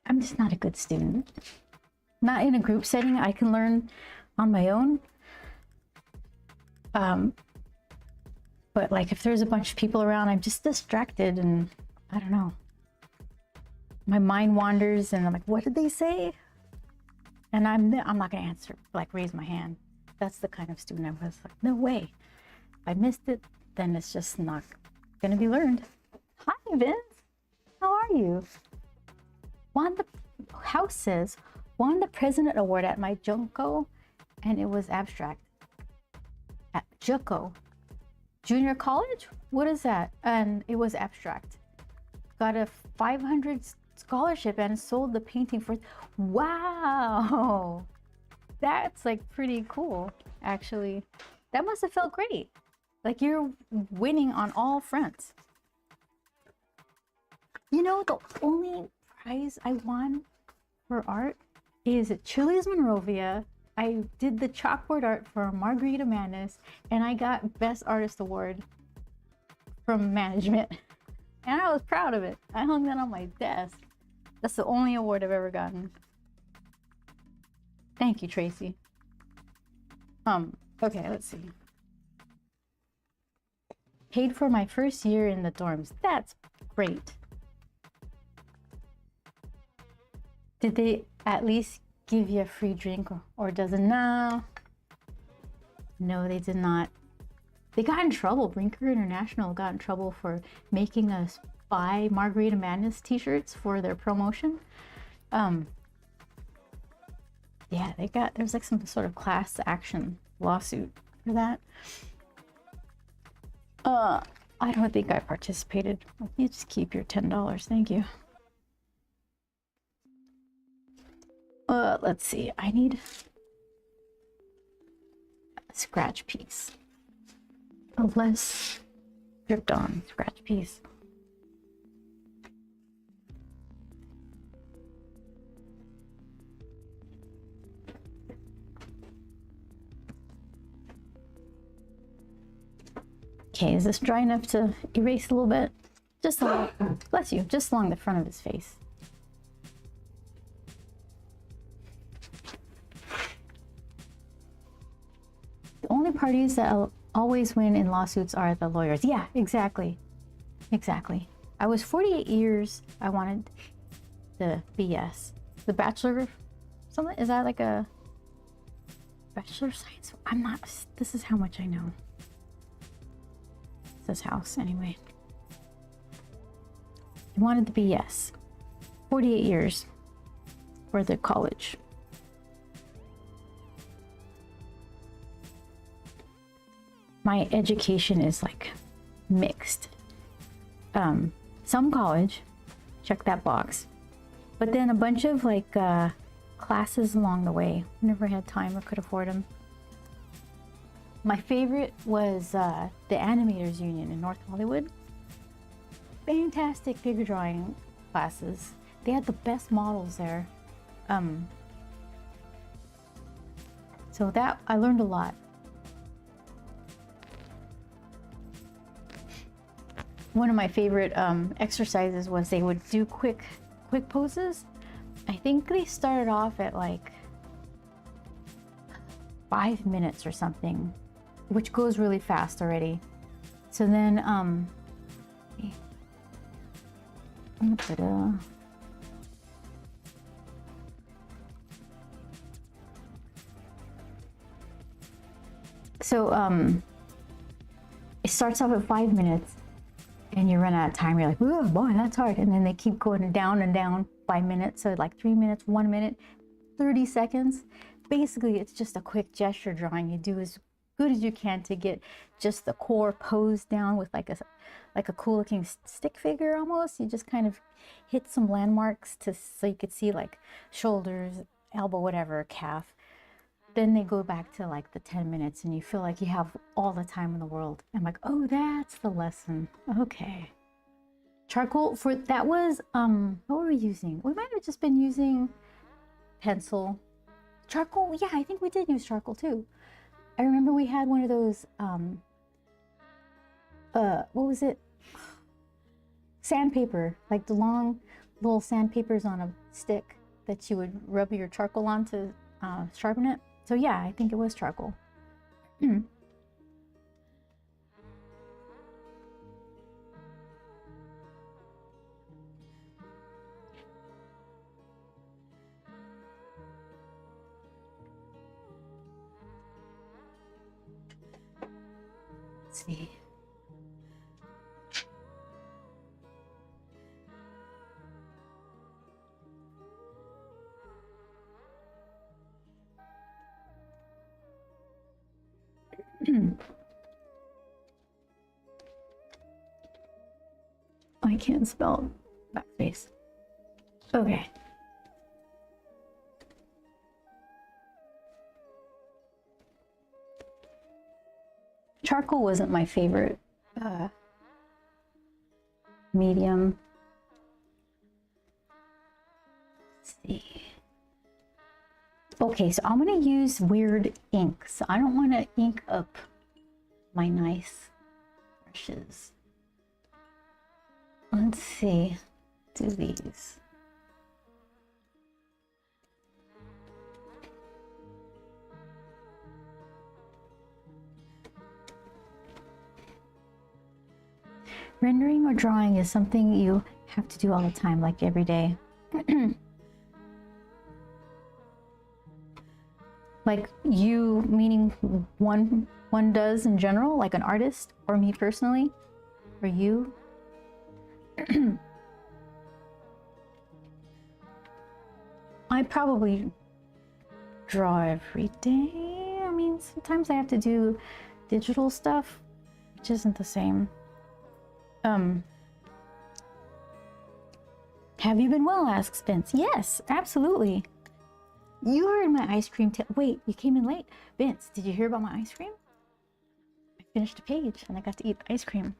I'm just not a good student. Not in a group setting. I can learn on my own. But like if there's a bunch of people around, I'm just distracted and I don't know. My mind wanders and I'm like, what did they say? And I'm not gonna answer, like raise my hand. That's the kind of student I was. Like, no way. If I missed it, then it's just not gonna be learned. Hi, Vince. How are you? Wanda House says, won the President Award at my Junko, and it was abstract. At Junko. Junior college? What is that? And it was abstract. Got a 500 scholarship and sold the painting for... Wow! That's like pretty cool, actually. That must have felt great. Like you're winning on all fronts. You know, the only prize I won for art is at Chili's Monrovia. I did the chalkboard art for Margarita Madness, and I got Best Artist Award from management. And I was proud of it. I hung that on my desk. That's the only award I've ever gotten. Thank you, Tracy. Okay, let's see. Paid for my first year in the dorms. That's great. Did they at least give you a free drink, or does it? No, they did not. They got in trouble. Brinker International got in trouble for making us buy Margarita Madness t-shirts for their promotion. Yeah, there's like some sort of class action lawsuit for that. I don't think I participated. You just keep your $10, thank you. Let's see, I need a scratch piece. A less dripped on scratch piece. Okay, is this dry enough to erase a little bit? Just along, bless you, just along the front of his face. The only parties that always win in lawsuits are the lawyers. Yeah, exactly. Exactly. I was 48 years. I wanted the BS. The Bachelor of something? Is that like a Bachelor of Science? I'm not, this is how much I know. This house anyway. I wanted the BS. 48 years for the college. My education is like mixed. Some college, check that box, but then a bunch of like classes along the way. Never had time or could afford them. My favorite was the Animators Union in North Hollywood. Fantastic figure drawing classes. They had the best models there. So that I learned a lot. One of my favorite exercises was they would do quick poses. I think they started off at like 5 minutes or something, which goes really fast already. So then I'm gonna put a it starts off at 5 minutes and you run out of time. You're like, oh boy, that's hard. And then they keep going down and down 5 minutes. So like 3 minutes, 1 minute, 30 seconds. Basically, it's just a quick gesture drawing. You do as good as you can to get just the core pose down with like a cool looking stick figure almost. You just kind of hit some landmarks so you could see like shoulders, elbow, whatever, calf. Then they go back to like the 10 minutes and you feel like you have all the time in the world. I'm like, oh, that's the lesson. Okay. Charcoal for that was what were we using? We might have just been using pencil. Charcoal, yeah, I think we did use charcoal too. I remember we had one of those what was it? Sandpaper, like the long little sandpapers on a stick that you would rub your charcoal on to sharpen it. So yeah, I think it was charcoal. Let's see. I can't spell backspace. Okay. Charcoal wasn't my favorite medium. Let's see. Okay, so I'm gonna use weird ink. So I don't want to ink up my nice brushes. Let's see. Do these. Rendering or drawing is something you have to do all the time, like every day. Like you, meaning one does in general, like an artist, or me personally, or you. I probably draw every day. I mean, sometimes I have to do digital stuff, which isn't the same. Have you been well? Asks Vince. Yes, absolutely. You heard my ice cream. Wait, you came in late. Vince, did you hear about my ice cream? I finished a page and I got to eat the ice cream.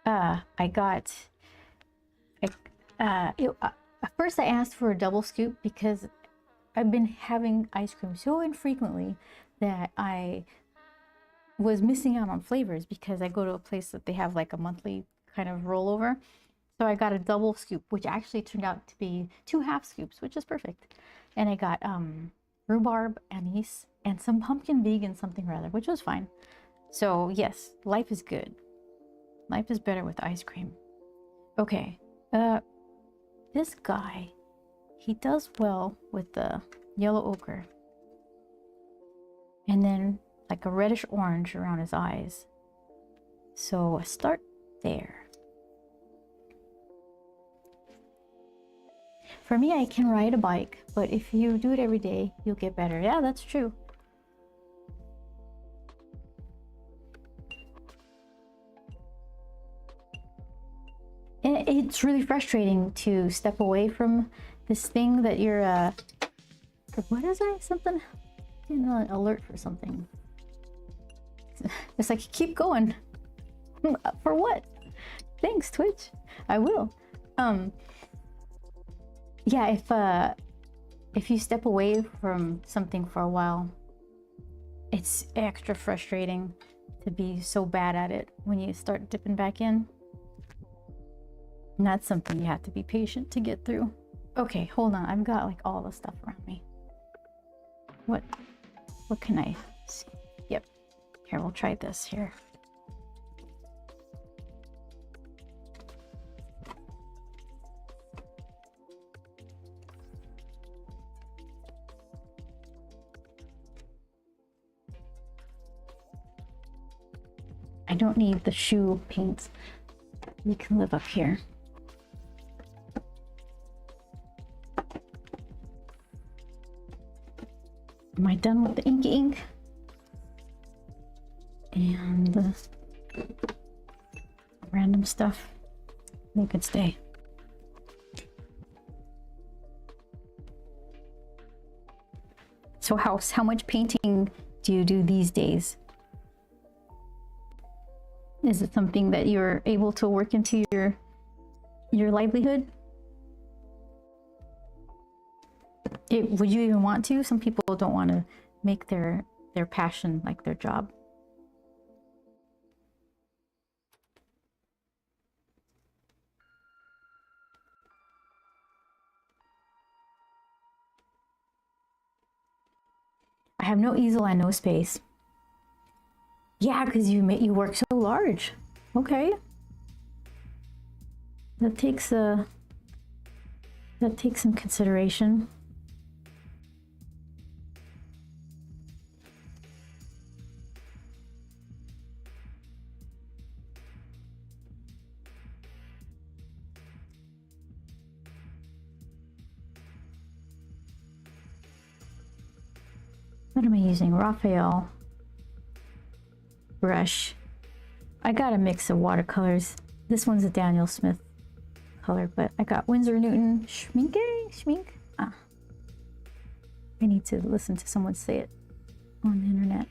At first I asked for a double scoop because I've been having ice cream so infrequently that I was missing out on flavors because I go to a place that they have like a monthly kind of rollover. So I got a double scoop, which actually turned out to be 2 half scoops, which is perfect. And I got rhubarb, anise, and some pumpkin vegan something or other, which was fine. So yes, life is good. Life is better with ice cream. Okay, this guy, he does well with the yellow ochre. And then like a reddish orange around his eyes. So I start there. For me, I can ride a bike, but if you do it every day, you'll get better. Yeah, that's true. And it's really frustrating to step away from this thing that you're, what is it? Something? Getting an alert for something. It's like, keep going. For what? Thanks, Twitch. I will. Yeah, if you step away from something for a while, it's extra frustrating to be so bad at it when you start dipping back in. And that's something you have to be patient to get through. Okay, hold on. I've got like all the stuff around me. What can I see? Yep. Here, we'll try this here. I don't need the shoe paints. You can live up here. Am I done with the inky ink? And the random stuff. They could stay. So how much painting do you do these days? Is it something that you're able to work into your livelihood? Would you even want to? Some people don't want to make their passion like their job. I have no easel and no space. Yeah, because you work so large. Okay. That takes some consideration. What am I using? Raphael. brush. I got a mix of watercolors. This one's a Daniel Smith color, but I got Winsor Newton Schmink. Ah, I need to listen to someone say it on the internet.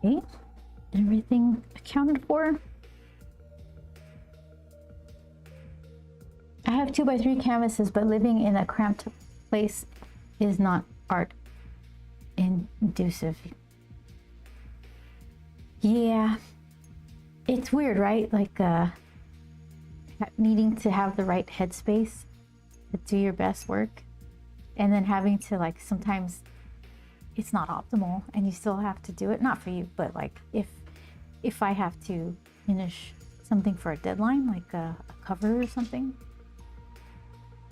Okay, everything accounted for. I have 2x3 canvases, but living in a cramped place is not art inducive. Yeah, it's weird, right? Like needing to have the right headspace to do your best work, and then having to, like, sometimes it's not optimal and you still have to do it. Not for you, but like if I have to finish something for a deadline, like a cover or something,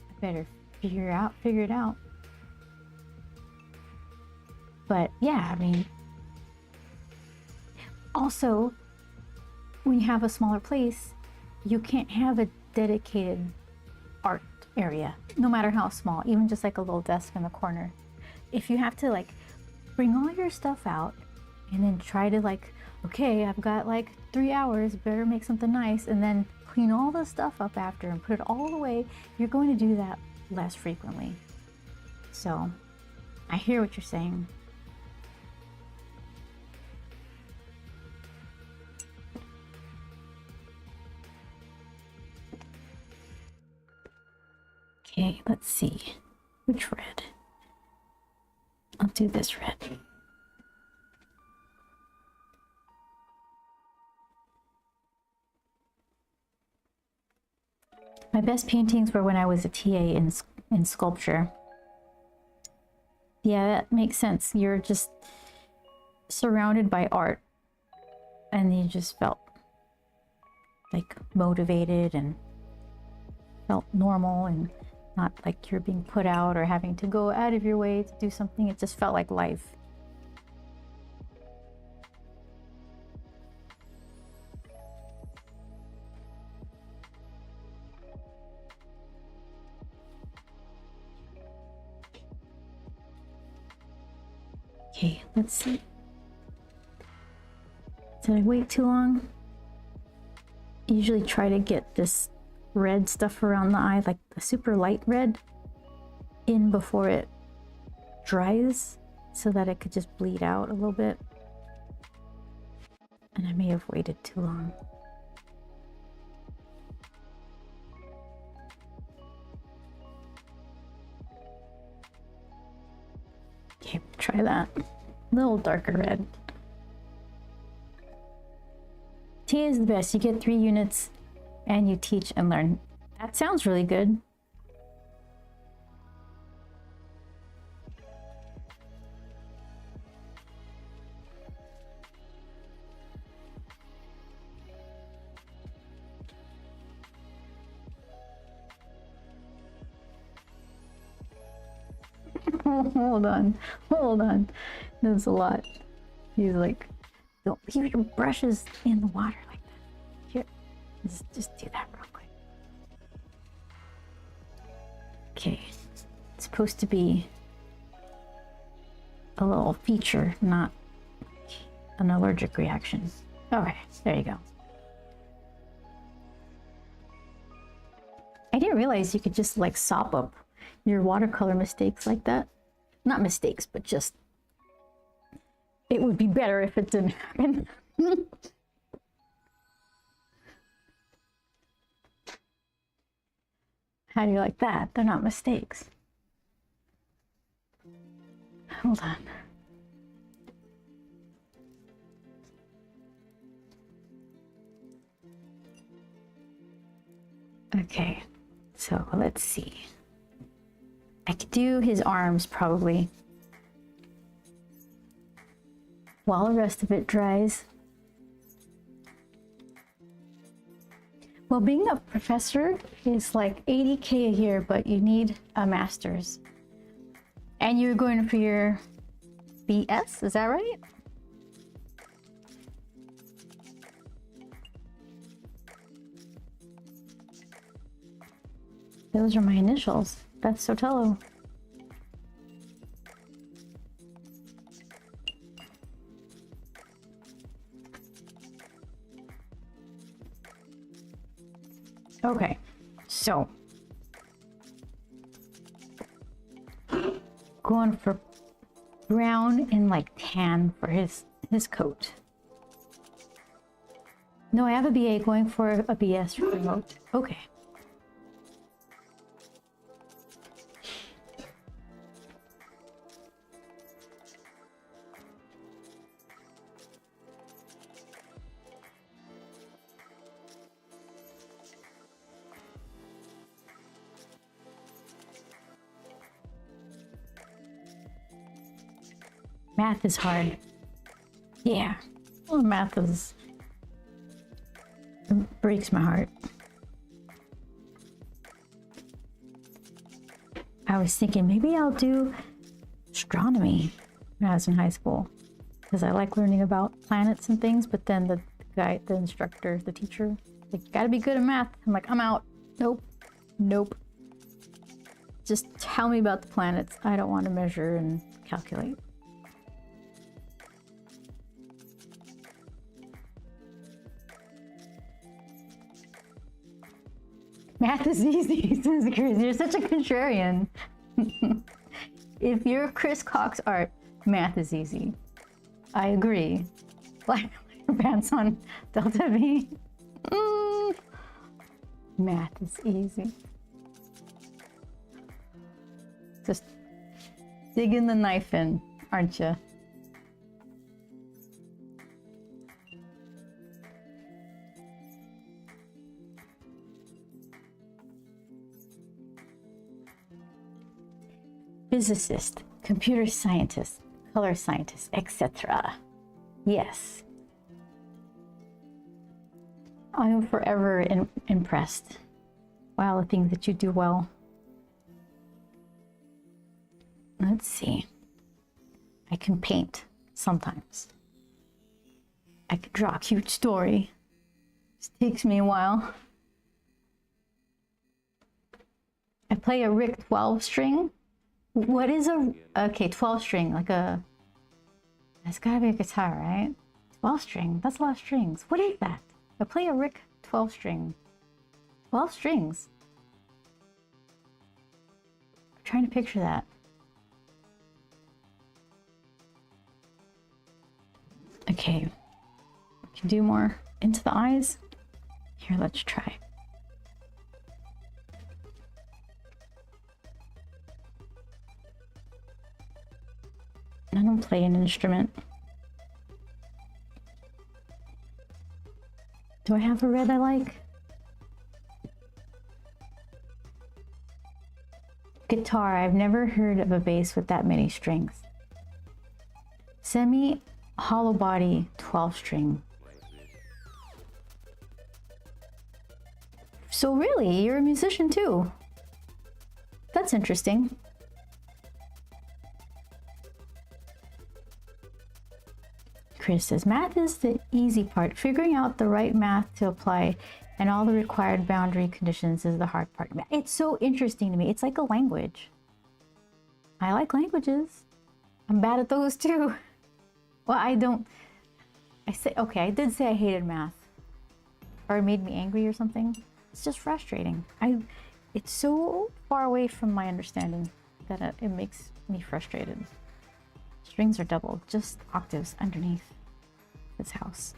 I better figure it out. But yeah, I mean, also when you have a smaller place, you can't have a dedicated art area, no matter how small, even just like a little desk in the corner. If you have to, like, bring all your stuff out and then try to, like, okay, I've got like 3 hours, better make something nice, and then clean all the stuff up after and put it all away, you're going to do that less frequently. So I hear what you're saying. Okay, let's see. Which red? I'll do this red. My best paintings were when I was a TA in sculpture. Yeah, that makes sense. You're just surrounded by art and you just felt like motivated and felt normal and not like you're being put out or having to go out of your way to do something. It just felt like life. Okay, let's see. Did I wait too long? I usually try to get this red stuff around the eye, like the super light red, in before it dries so that it could just bleed out a little bit. And I may have waited too long. Okay, try that. A little darker red. TA is the best. You get 3 units and you teach and learn. That sounds really good. Hold on. There's a lot. He's like, don't leave your brushes in the water like that. Here, just do that real quick. Okay, it's supposed to be a little feature, not an allergic reaction. Okay, there you go. I didn't realize you could just like sop up your watercolor mistakes like that. Not mistakes, but just, it would be better if it didn't happen. How do you like that? They're not mistakes. Hold on. Okay, so let's see. I could do his arms probably. while the rest of it dries. Well, being a professor is like $80K a year, but you need a master's. And you're going for your BS, is that right? Those are my initials. Beth Sotelo. Okay, so going for brown and like tan for his coat. No, I have a BA, going for a BS remote. Okay. Math is hard. Yeah. Well, math is... it breaks my heart. I was thinking maybe I'll do astronomy when I was in high school, because I like learning about planets and things, but then the guy, the instructor, the teacher, like, you gotta be good at math. I'm like, I'm out. Nope. Nope. Just tell me about the planets. I don't want to measure and calculate. Math is easy, says Chris. You're such a contrarian. If you're Chris Cox Art, math is easy. I agree. Like pants on Delta V. Math is easy. Just digging the knife in, aren't you? Physicist, computer scientist, color scientist, etc. Yes. I am forever impressed. Wow, the things that you do well. Let's see. I can paint sometimes. I can draw a cute story. This takes me a while. I play a Rick 12 string. What is a... okay, 12 string, like a... that's gotta be a guitar, right? 12 string, that's a lot of strings. What is that? I play a Rick 12 string. 12 strings. I'm trying to picture that. Okay, we can do more into the eyes. Here, let's try. I don't play an instrument. Do I have a red I like? Guitar. I've never heard of a bass with that many strings. Semi hollow body 12 string. So really, you're a musician too. That's interesting. Chris says, math is the easy part. Figuring out the right math to apply and all the required boundary conditions is the hard part. It's so interesting to me. It's like a language. I like languages. I'm bad at those too. Well, I did say I hated math. Or it made me angry or something. It's just frustrating. It's so far away from my understanding that it makes me frustrated. Strings are doubled, just octaves underneath this house.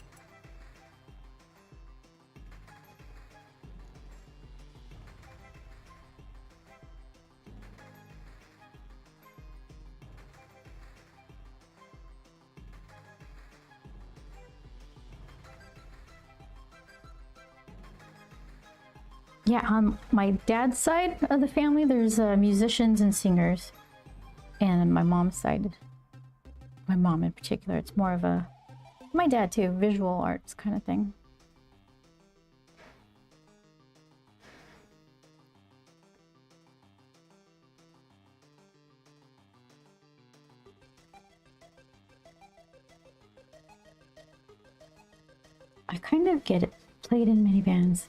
Yeah, on my dad's side of the family, there's musicians and singers. And on my mom's side, My mom in particular. It's more of a, my dad too, visual arts kind of thing. I kind of get it played in many bands.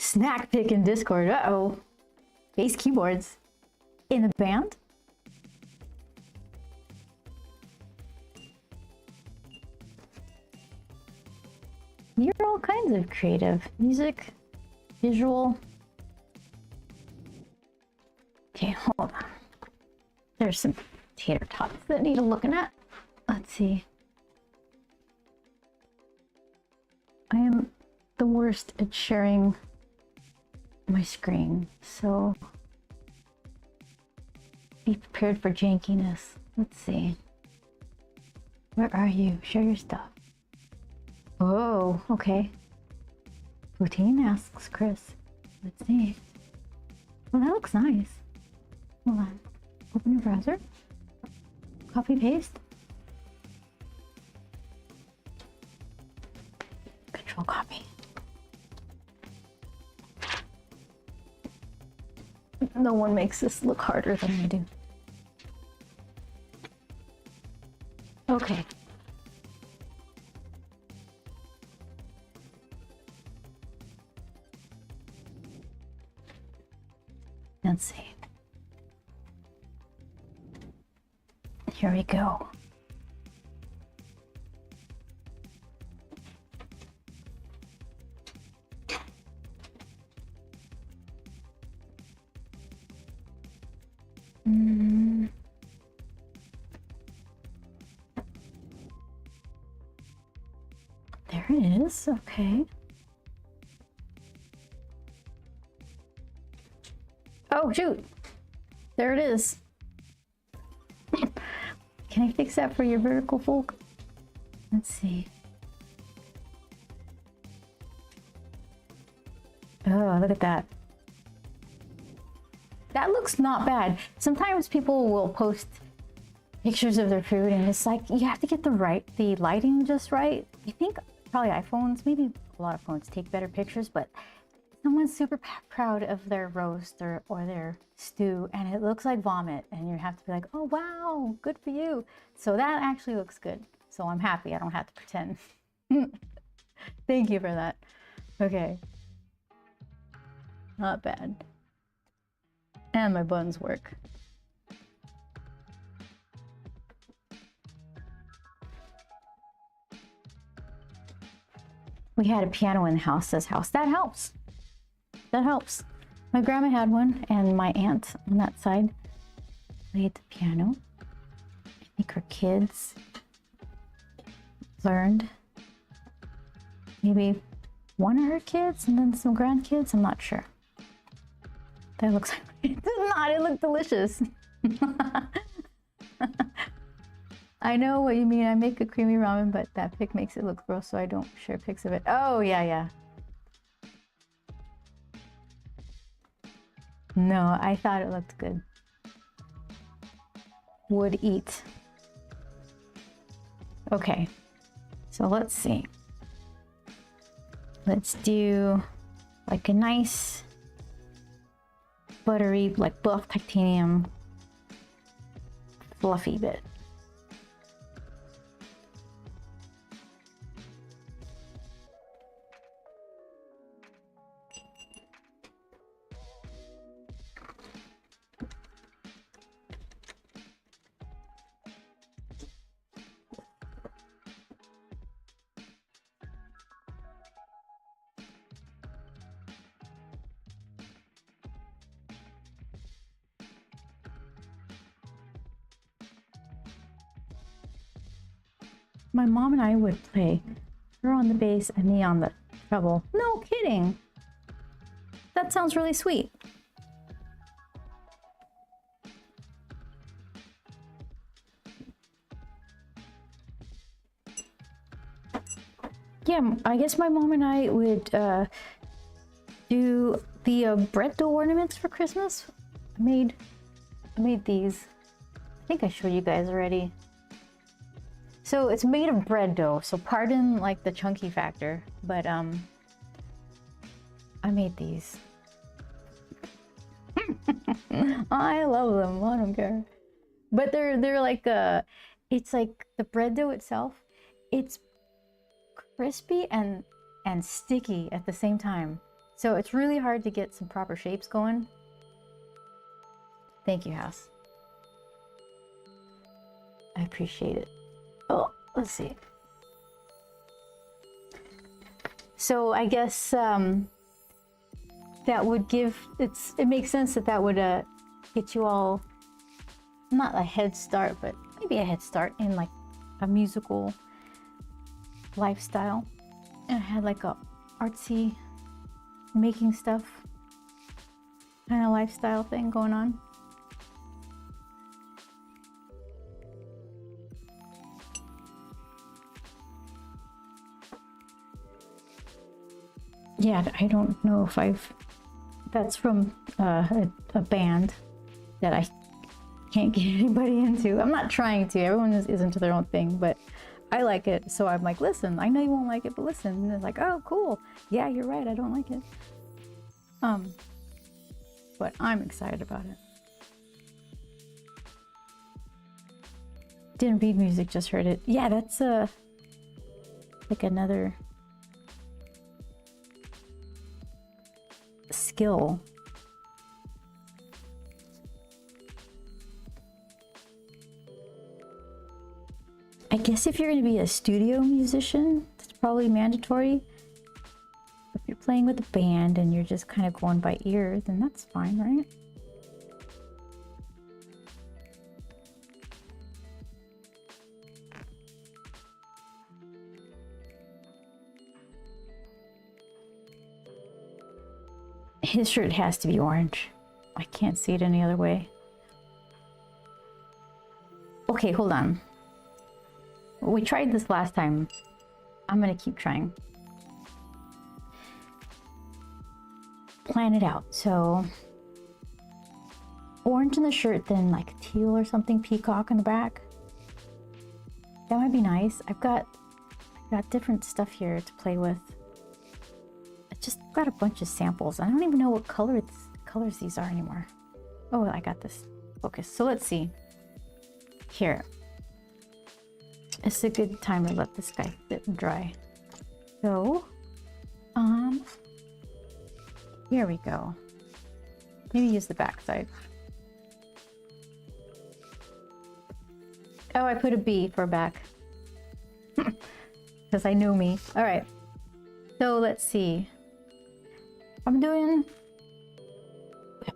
Snack pick in Discord. Uh-oh. Bass keyboards. In the band? You're all kinds of creative. Music, visual. Okay, hold on. There's some tater tots that need a looking at. Let's see. I am the worst at sharing my screen, so be prepared for jankiness. Let's see. Where are you? Share your stuff. Oh, okay. Poutine asks Chris. Let's see. Well, that looks nice. Hold on. Open your browser. Copy paste. Control copy. No one makes this look harder than I do. Okay. Let's see. Here we go. There it is. Okay. Oh, shoot. There it is. Can I fix that for your vertical folk? Let's see. Oh, look at that. That looks not bad. Sometimes people will post pictures of their food and it's like, you have to get the lighting just right. I think probably iPhones, maybe a lot of phones take better pictures, but someone's super proud of their roast or their stew and it looks like vomit and you have to be like, oh wow, good for you. So that actually looks good. So I'm happy I don't have to pretend. Thank you for that. Okay. Not bad. And my buns work. We had a piano in the house, says House. That helps. That helps. My grandma had one, and my aunt on that side played the piano. I think her kids learned. Maybe one of her kids and then some grandkids. I'm not sure. That looks like it does not. It looked delicious. I know what you mean. I make a creamy ramen, but that pic makes it look gross, so I don't share pics of it. Oh, yeah, yeah. No, I thought it looked good. Would eat. Okay, so let's see. Let's do like a nice buttery, like buff titanium fluffy bit. My mom and I would play. Her on the bass and me on the treble. No kidding. That sounds really sweet. Yeah, I guess my mom and I would do the bread dough ornaments for Christmas. I made these. I think I showed you guys already. So it's made of bread dough, so pardon like the chunky factor, but I made these. I love them. I don't care. But they're like it's like the bread dough itself. It's crispy and sticky at the same time. So it's really hard to get some proper shapes going. Thank you, House. I appreciate it. Oh, let's see. So I guess that would give it makes sense that would get you all not a head start, but maybe a head start in like a musical lifestyle. And I had like a artsy making stuff kind of lifestyle thing going on. Yeah, I don't know if that's from a band that I can't get anybody into. I'm not trying to. Everyone is into their own thing, but I like it. So I'm like, listen, I know you won't like it, but listen. And they're like, oh, cool. Yeah, you're right. I don't like it. But I'm excited about it. Didn't read music, just heard it. Yeah, that's like another skill. I guess if you're going to be a studio musician, that's probably mandatory. If you're playing with a band and you're just kind of going by ear, then that's fine, right? His shirt has to be orange. I can't see it any other way. Okay, hold on. We tried this last time. I'm gonna keep trying. Plan it out. So orange in the shirt, then like teal or something, peacock in the back. That might be nice. I've got different stuff here to play with. I just got a bunch of samples. I don't even know what colors these are anymore. Oh, I got this. Focus. So let's see. Here. It's a good time to let this guy sit and dry. So, here we go. Maybe use the back side. Oh, I put a B for back. Because I know me. All right. So let's see. I'm doing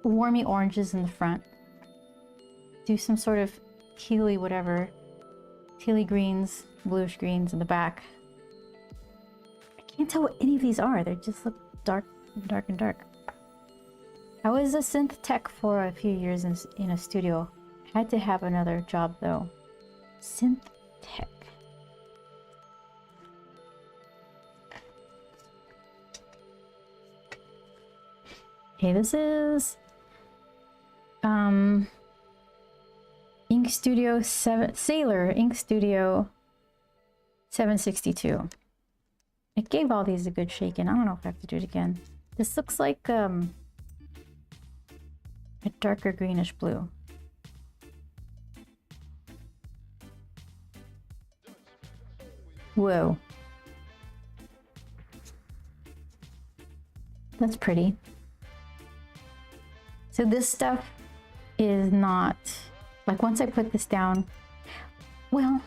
warmy oranges in the front. Do some sort of tealy whatever. Tealy greens, bluish greens in the back. I can't tell what any of these are. They just look dark, dark, and dark. I was a synth tech for a few years in a studio. Had to have another job though. Synth tech. Okay, this is Ink Studio 7 Sailor Ink Studio 762. It gave all these a good shaking. I don't know if I have to do it again. This looks like a darker greenish blue. Whoa. That's pretty. So this stuff is not, like once I put this down, well,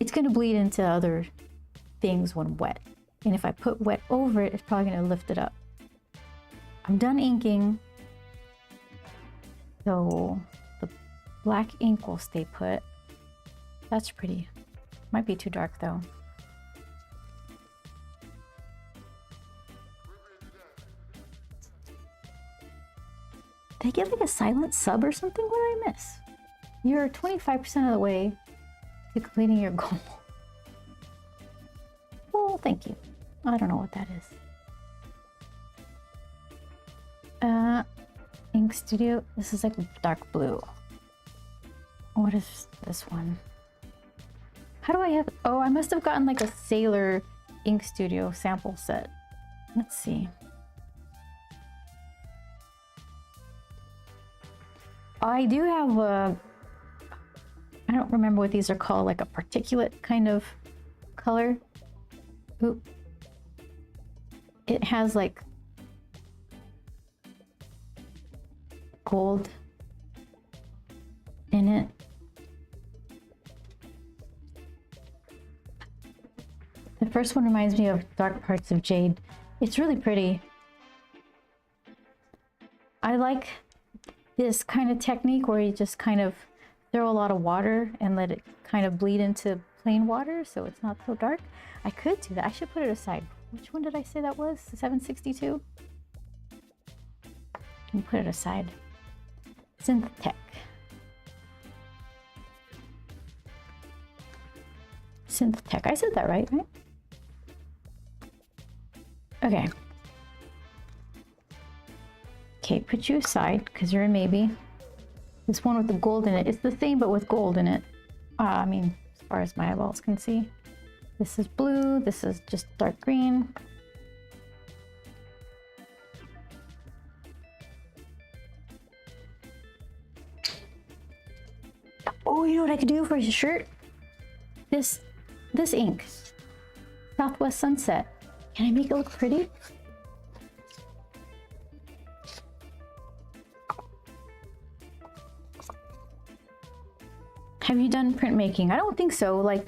it's gonna bleed into other things when wet. And if I put wet over it, it's probably gonna lift it up. I'm done inking. So the black ink will stay put. That's pretty. Might be too dark though. Did I get like a silent sub or something? What did I miss? You're 25% of the way to completing your goal. Well, thank you. I don't know what that is. Ink Studio. This is like dark blue. What is this one? How do I have... Oh, I must have gotten like a Sailor Ink Studio sample set. Let's see. I do have a... I don't remember what these are called, like a particulate kind of color. Oop. It has like gold in it. The first one reminds me of Dark Parts of Jade. It's really pretty. I like this kind of technique where you just kind of throw a lot of water and let it kind of bleed into plain water so it's not so dark. I could do that. I should put it aside. Which one did I say that was? 762? Let me put it aside. Synthetech. Synthetech. I said that right? Okay. Okay, put you aside because you're a maybe. This one with the gold in it. It's the same but with gold in it. I mean, as far as my eyeballs can see. This is blue. This is just dark green. Oh, you know what I could do for his shirt? This ink. Southwest Sunset. Can I make it look pretty? Have you done printmaking? I don't think so. Like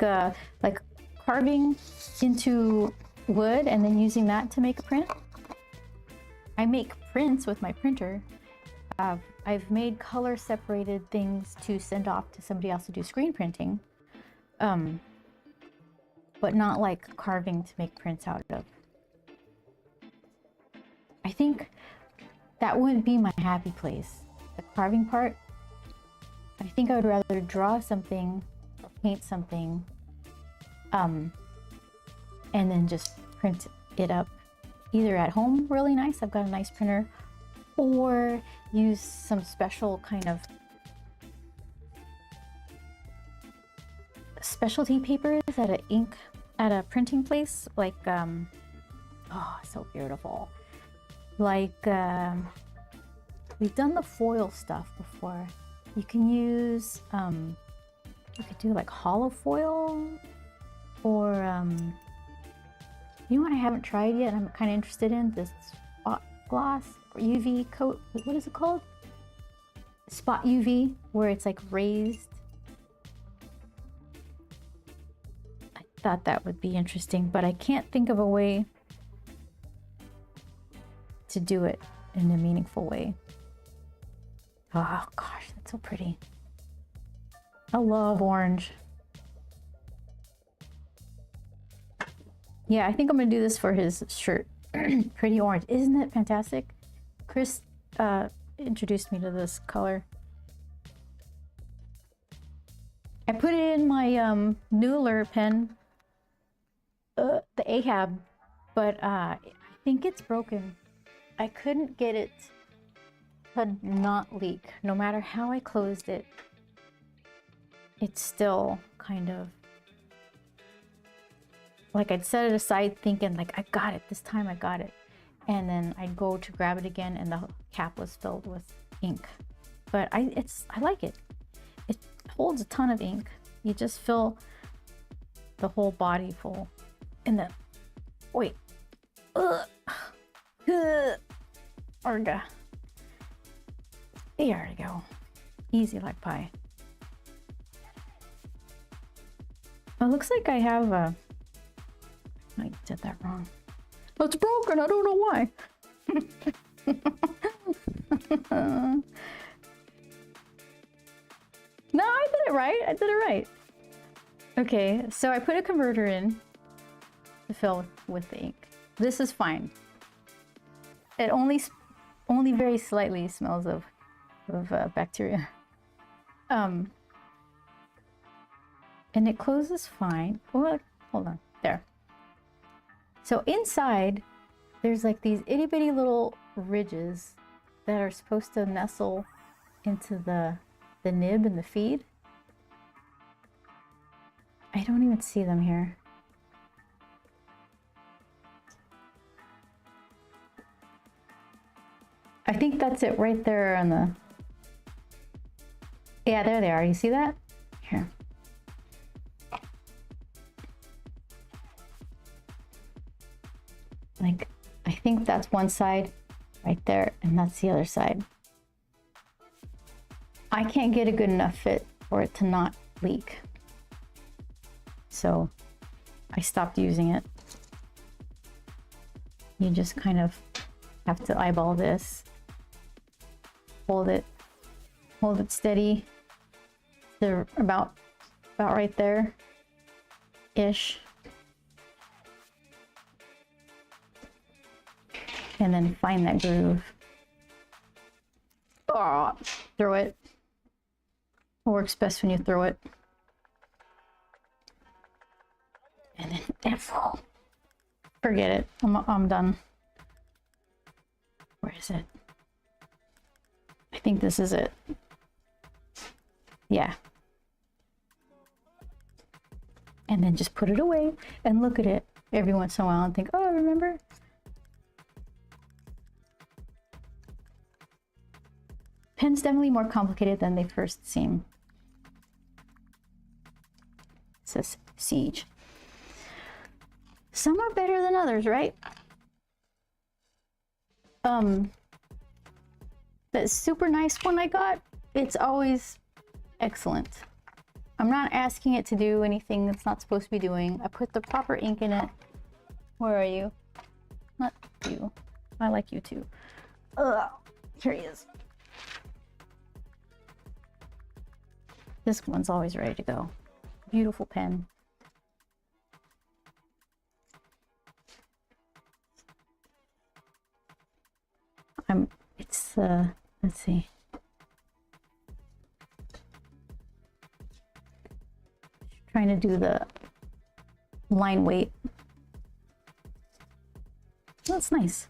carving into wood and then using that to make a print. I make prints with my printer. I've made color separated things to send off to somebody else to do screen printing. But not like carving to make prints out of. I think that would be my happy place. The carving part. I think I would rather draw something or paint something and then just print it up either at home really nice, I've got a nice printer, or use some special kind of specialty papers at a printing place, like oh, so beautiful. Like we've done the foil stuff before. You can use you could do like hollow foil, or you know what I haven't tried yet and I'm kind of interested in? This spot gloss or UV coat. What is it called? Spot UV, where it's like raised. I thought that would be interesting, but I can't think of a way to do it in a meaningful way. Oh gosh, that's so pretty. I love orange. Yeah, I think I'm gonna do this for his shirt. Pretty orange. Isn't it fantastic? Chris introduced me to this color. I put it in my Nuller pen, the Ahab, but I think it's broken. I couldn't get it to not leak. No matter how I closed it, it's still kind of like I'd set it aside thinking like I got it this time, I got it, and then I'd go to grab it again and the cap was filled with ink. But I like it. It holds a ton of ink. You just fill the whole body full. And then wait, Arga. There we go. Easy like pie. It looks like I have a... I did that wrong. It's broken. I don't know why. No, I did it right. I did it right. Okay, so I put a converter in to fill with the ink. This is fine. It only very slightly smells of bacteria. And it closes fine. Well, hold on, there. So inside, there's like these itty bitty little ridges that are supposed to nestle into the nib and the feed. I don't even see them here. I think that's it right there on the... Yeah, there they are. You see that? Here. Like, I think that's one side right there, and that's the other side. I can't get a good enough fit for it to not leak. So I stopped using it. You just kind of have to eyeball this. Hold it steady. They're about right there ish. And then find that groove. Oh, throw it. It works best when you throw it. And then forget it. I'm done. Where is it? I think this is it. Yeah. And then just put it away and look at it every once in a while and think, oh, remember? Pen's definitely more complicated than they first seem. It says Siege. Some are better than others, right? That super nice one I got, it's always excellent. I'm not asking it to do anything it's not supposed to be doing. I put the proper ink in it. Where are you? Not you. I like you too. Ugh, here he is. This one's always ready to go. Beautiful pen. Let's see. Trying to do the line weight. That's nice.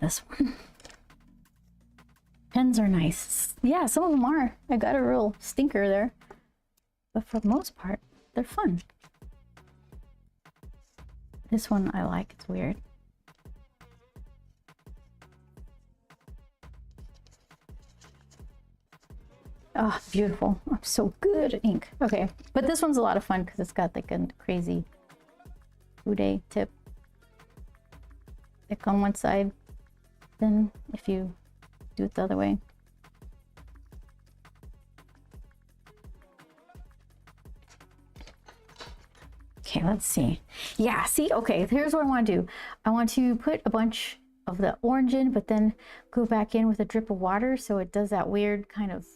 This one. Pens are nice. Yeah, some of them are. I got a real stinker there. But for the most part, they're fun. This one I like. It's weird. Oh, beautiful. I'm so good at ink. Okay, but this one's a lot of fun because it's got like a crazy Ude tip. Thick on one side, then if you do it the other way. Okay, let's see. Yeah, see, okay, here's what I want to do. I want to put a bunch of the orange in, but then go back in with a drip of water so it does that weird kind of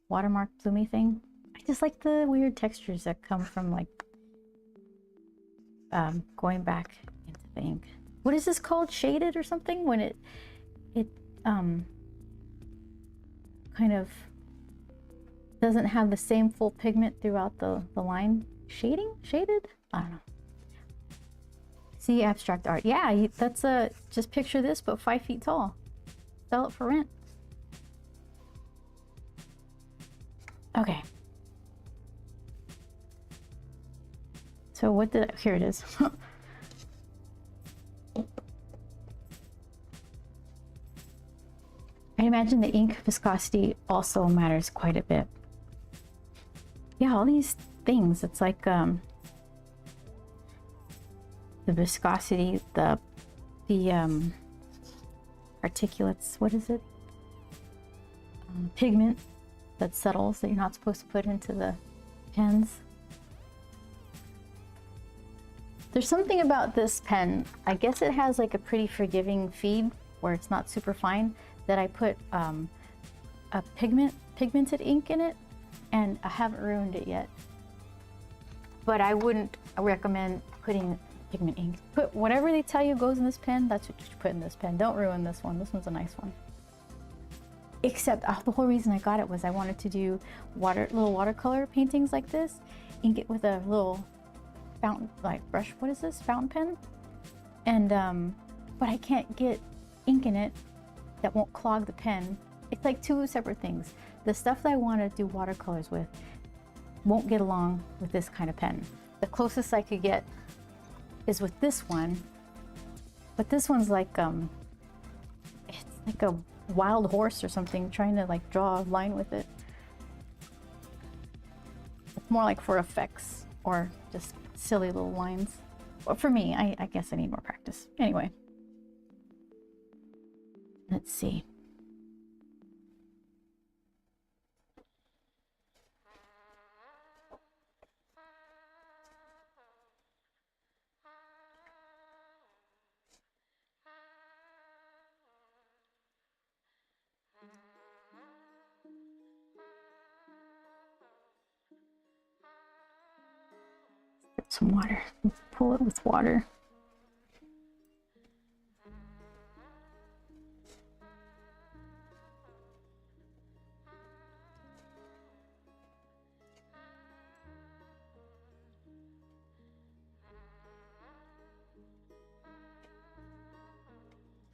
watermark bloomy thing. I just like the weird textures that come from like going back into the ink. What is this called? Shaded or something? When it kind of doesn't have the same full pigment throughout the line. Shading? Shaded? I don't know. See, abstract art. Yeah, that's just picture this, but 5 feet tall. Sell it for rent. Okay. So what did I, here it is. I imagine the ink viscosity also matters quite a bit. Yeah, all these things, it's like the viscosity, the particulates, what is it? Pigment that settles that you're not supposed to put into the pens. There's something about this pen, I guess it has like a pretty forgiving feed where it's not super fine, that I put a pigmented ink in it, and I haven't ruined it yet. But I wouldn't recommend putting pigment ink. Put whatever they tell you goes in this pen, that's what you should put in this pen. Don't ruin this one. This one's a nice one. Except the whole reason I got it was I wanted to do little watercolor paintings like this, ink it with a little fountain, like brush, what is this, fountain pen? And but I can't get ink in it that won't clog the pen. It's like two separate things. The stuff that I want to do watercolors with won't get along with this kind of pen. The closest I could get is with this one, but this one's like it's like a wild horse or something trying to like draw a line with it. It's more like for effects or just silly little lines. But for me, I guess I need more practice. Anyway, let's see. Some water. Pull it with water.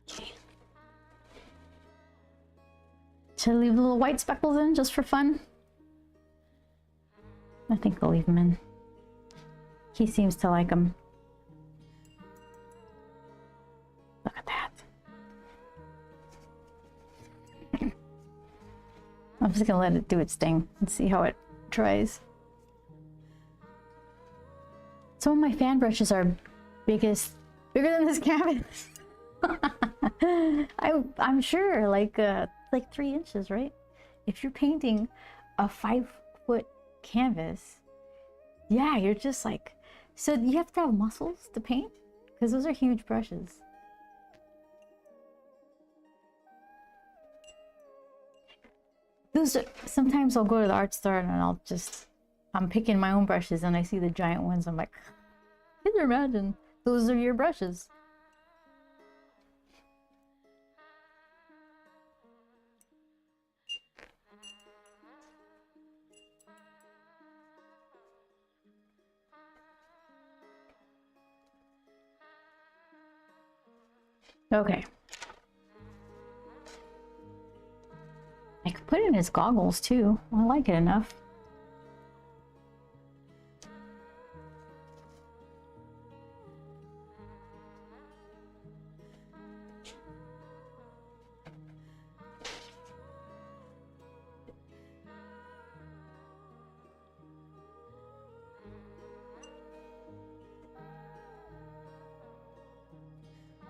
Okay. Should I leave the little white speckles in just for fun? I think I'll leave them in. He seems to like them. Look at that. I'm just gonna let it do its thing and see how it dries. Some of my fan brushes are bigger than this canvas. I'm sure like 3 inches, right? If you're painting a 5-foot canvas, yeah, you're just like, so you have to have muscles to paint because those are huge brushes. Sometimes I'll go to the art store and I'm picking my own brushes and I see the giant ones. I'm like, can you imagine? Those are your brushes. Okay. I could put it in his goggles too. I like it enough.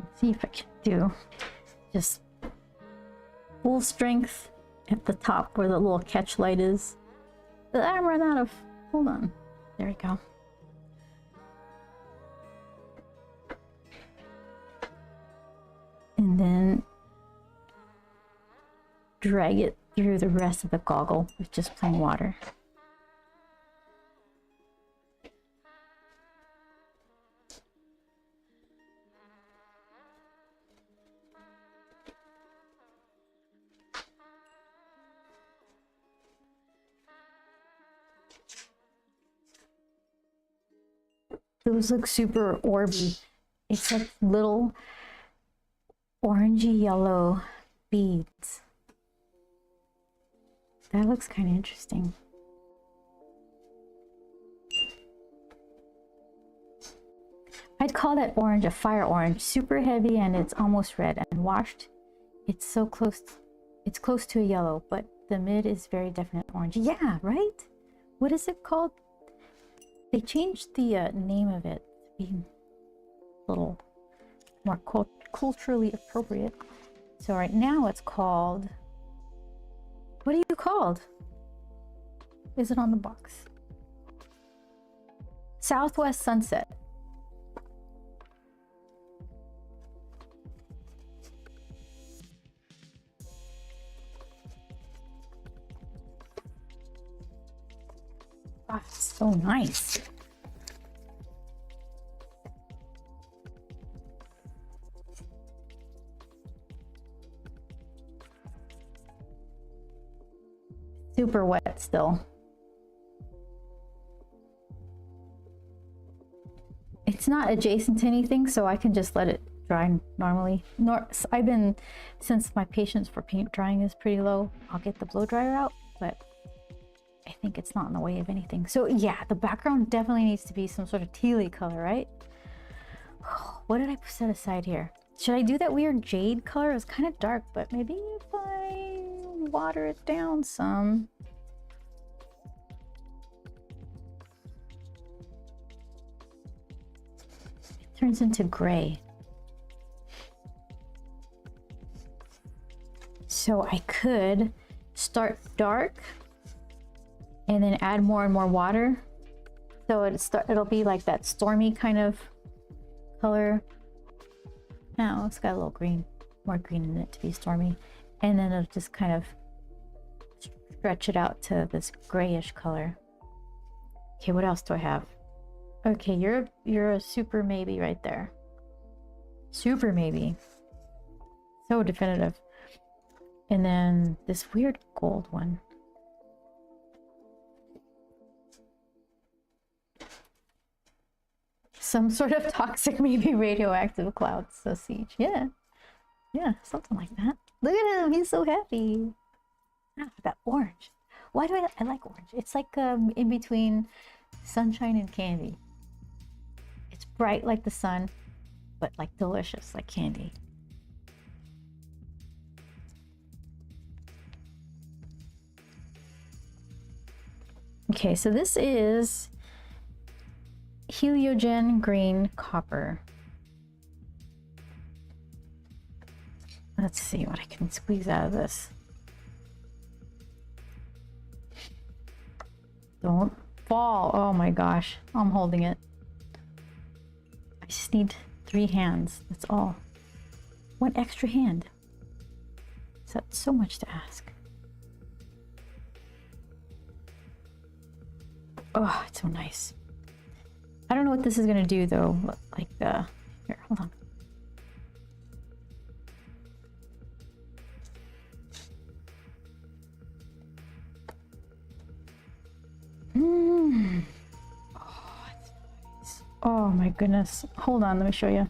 Let's see if I can do just full strength at the top where the little catch light is. But I'm run out of, hold on. There we go. And then drag it through the rest of the goggle with just plain water. Those look super orby. It's like little orangey yellow beads. That looks kind of interesting. I'd call that orange a fire orange. Super heavy and it's almost red, and washed, it's so close. It's close to a yellow, but the mid is very definite orange. Yeah, right? What is it called? They changed the name of it to be a little more culturally appropriate. So right now it's called, what are you called? Is it on the box? Southwest Sunset. Ah, so nice. Super wet still. It's not adjacent to anything, so I can just let it dry normally. I've been, since my patience for paint drying is pretty low, I'll get the blow dryer out, but I think it's not in the way of anything. So yeah, the background definitely needs to be some sort of tealy color, right? What did I set aside here? Should I do that weird jade color? It's kind of dark, but maybe if I water it down some. It turns into gray. So I could start dark and then add more and more water. So it'll be like that stormy kind of color. Now it's got a little green, more green in it to be stormy. And then it'll just kind of stretch it out to this grayish color. Okay, what else do I have? Okay, you're a super maybe right there. Super maybe. So definitive. And then this weird gold one. Some sort of toxic, maybe radioactive clouds. So siege. Yeah. Yeah, something like that. Look at him, he's so happy. Ah, that orange. Why do I like orange? It's like in between sunshine and candy. It's bright like the sun, but like delicious like candy. Okay, so this is heliogen green copper. Let's see what I can squeeze out of this. Don't fall. Oh my gosh, I'm holding it. I just need 3 hands, that's all. 1 extra hand. Is that so much to ask? Oh, it's so nice. I don't know what this is gonna do though. Like, here, hold on. Oh, it's nice. Oh my goodness. Hold on, let me show you.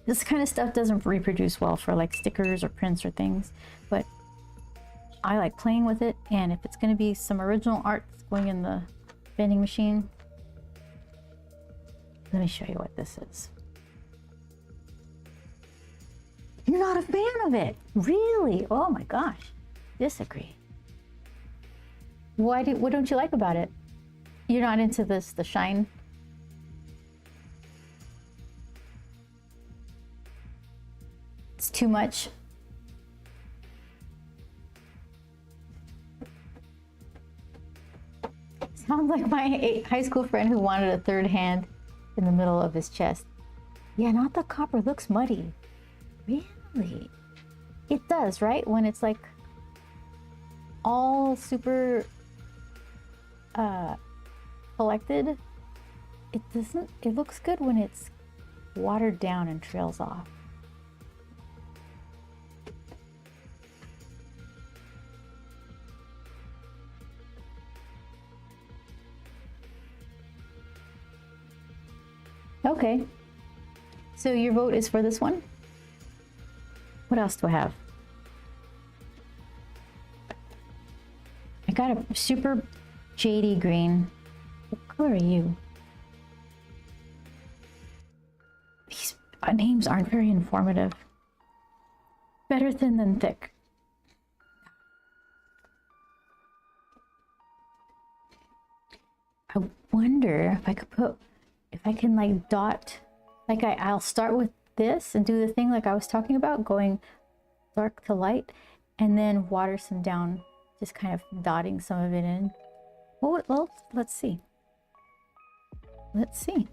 This kind of stuff doesn't reproduce well for like stickers or prints or things, but I like playing with it, and if it's going to be some original art that's going in the vending machine, let me show you what this is. You're not a fan of it? Really? Oh my gosh. Disagree. What don't you like about it? You're not into this, the shine? It's too much. Sounds like my high school friend who wanted a 3rd hand in the middle of his chest. Yeah, not the copper. Looks muddy. Really? It does, right? When it's like all super collected, it doesn't. It looks good when it's watered down and trails off. Okay, so your vote is for this one. What else do I have? I got a super jadey green. What color are you? These names aren't very informative. Better thin than thick. I wonder if I could put, if I can like dot, like I'll start with this and do the thing like I was talking about, going dark to light, and then water some down, just kind of dotting some of it in. Well, let's see. Let's see.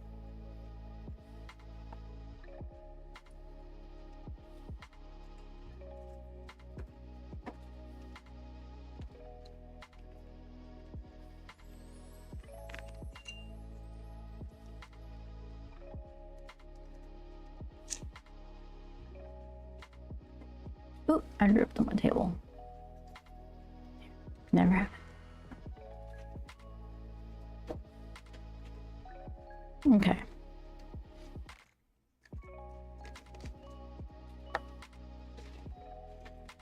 Oh, I dripped on my table. Never happened. Okay.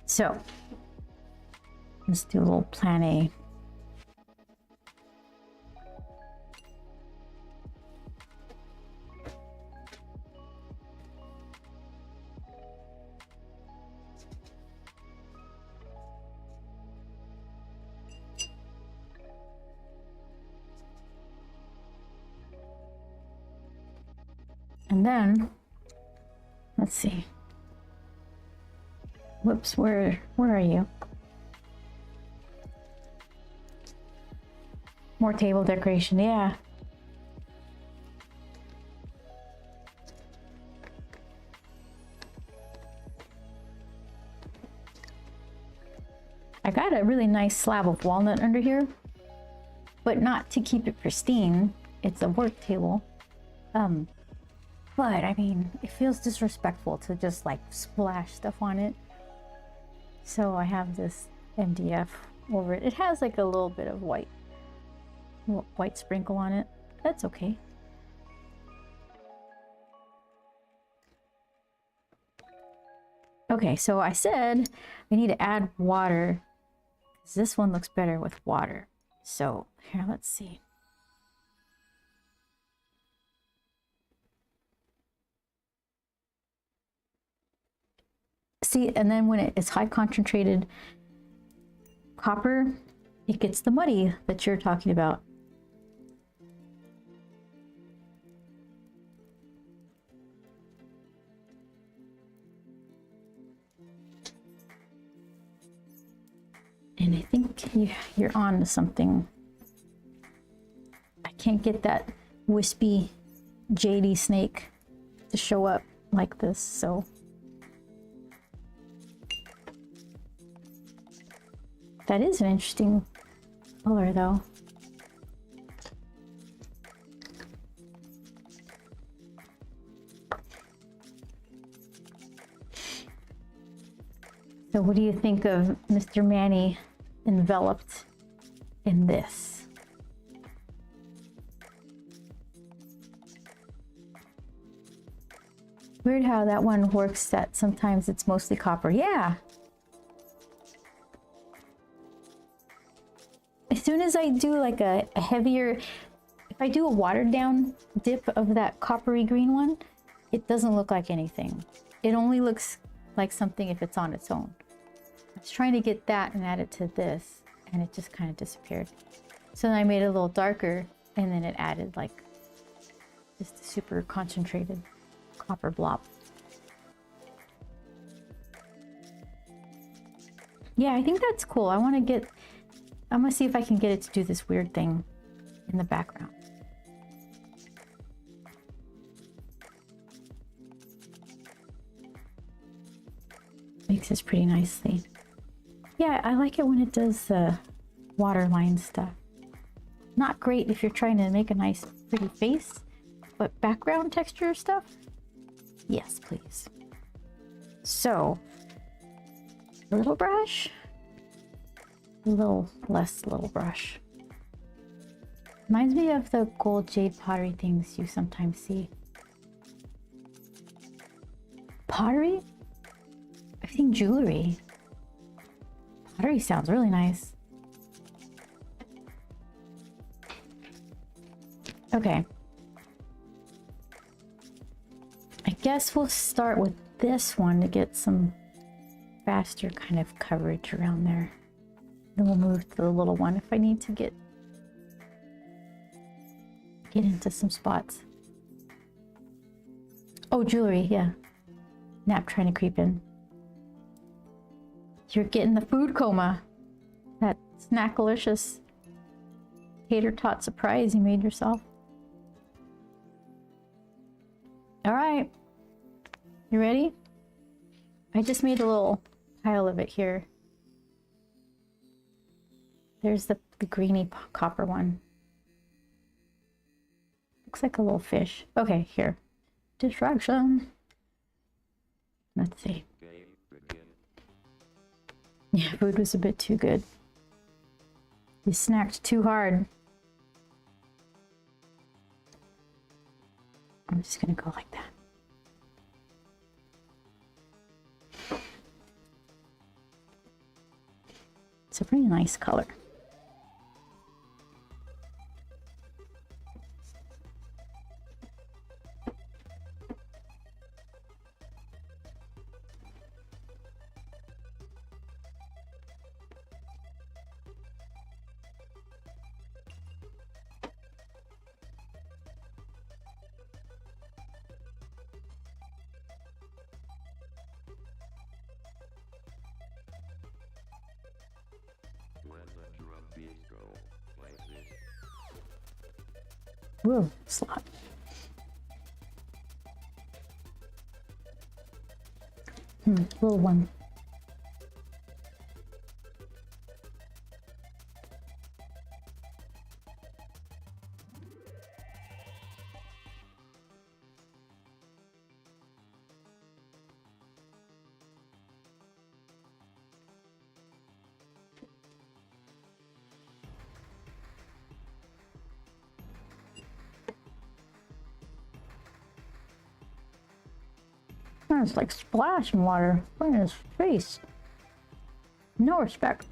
So, let's do a little plan A. And then, let's see. Whoops, where are you? More table decoration, yeah. I got a really nice slab of walnut under here, but not to keep it pristine. It's a work table. But I mean, it feels disrespectful to just like splash stuff on it. So I have this MDF over it. It has like a little bit of white sprinkle on it. That's okay. Okay, so I said we need to add water because this one looks better with water. So here, let's see. See, and then when it's high concentrated copper, it gets the muddy that you're talking about. And I think you're on to something. I can't get that wispy jady snake to show up like this, so. That is an interesting color though. So what do you think of Mr. Manny enveloped in this? Weird how that one works, that sometimes it's mostly copper. Yeah. As soon as I do like a heavier, if I do a watered down dip of that coppery green one, it doesn't look like anything. It only looks like something if it's on its own. I was trying to get that and add it to this, and it just kind of disappeared. So then I made it a little darker, and then it added like just a super concentrated copper blob. Yeah, I think that's cool. I'm gonna see if I can get it to do this weird thing in the background. Makes this pretty nicely. Yeah, I like it when it does the waterline stuff. Not great if you're trying to make a nice pretty face, but background texture stuff, yes please. So, a little brush, a little less little brush. Reminds me of the gold jade pottery things you sometimes see. Pottery? I think jewelry. Pottery sounds really nice. Okay. I guess we'll start with this one to get some faster kind of coverage around there. Then we'll move to the little one if I need to get into some spots. Oh, jewelry, yeah. Nap trying to creep in. You're getting the food coma. That snackalicious tater tot surprise you made yourself. All right. You ready? I just made a little pile of it here. There's the greeny copper one. Looks like a little fish. Okay, here. Distraction. Let's see. Yeah, food was a bit too good. You snacked too hard. I'm just gonna go like that. It's a pretty nice color. Whoa, slot. Little one. It's like splashing water right in his face. No respect.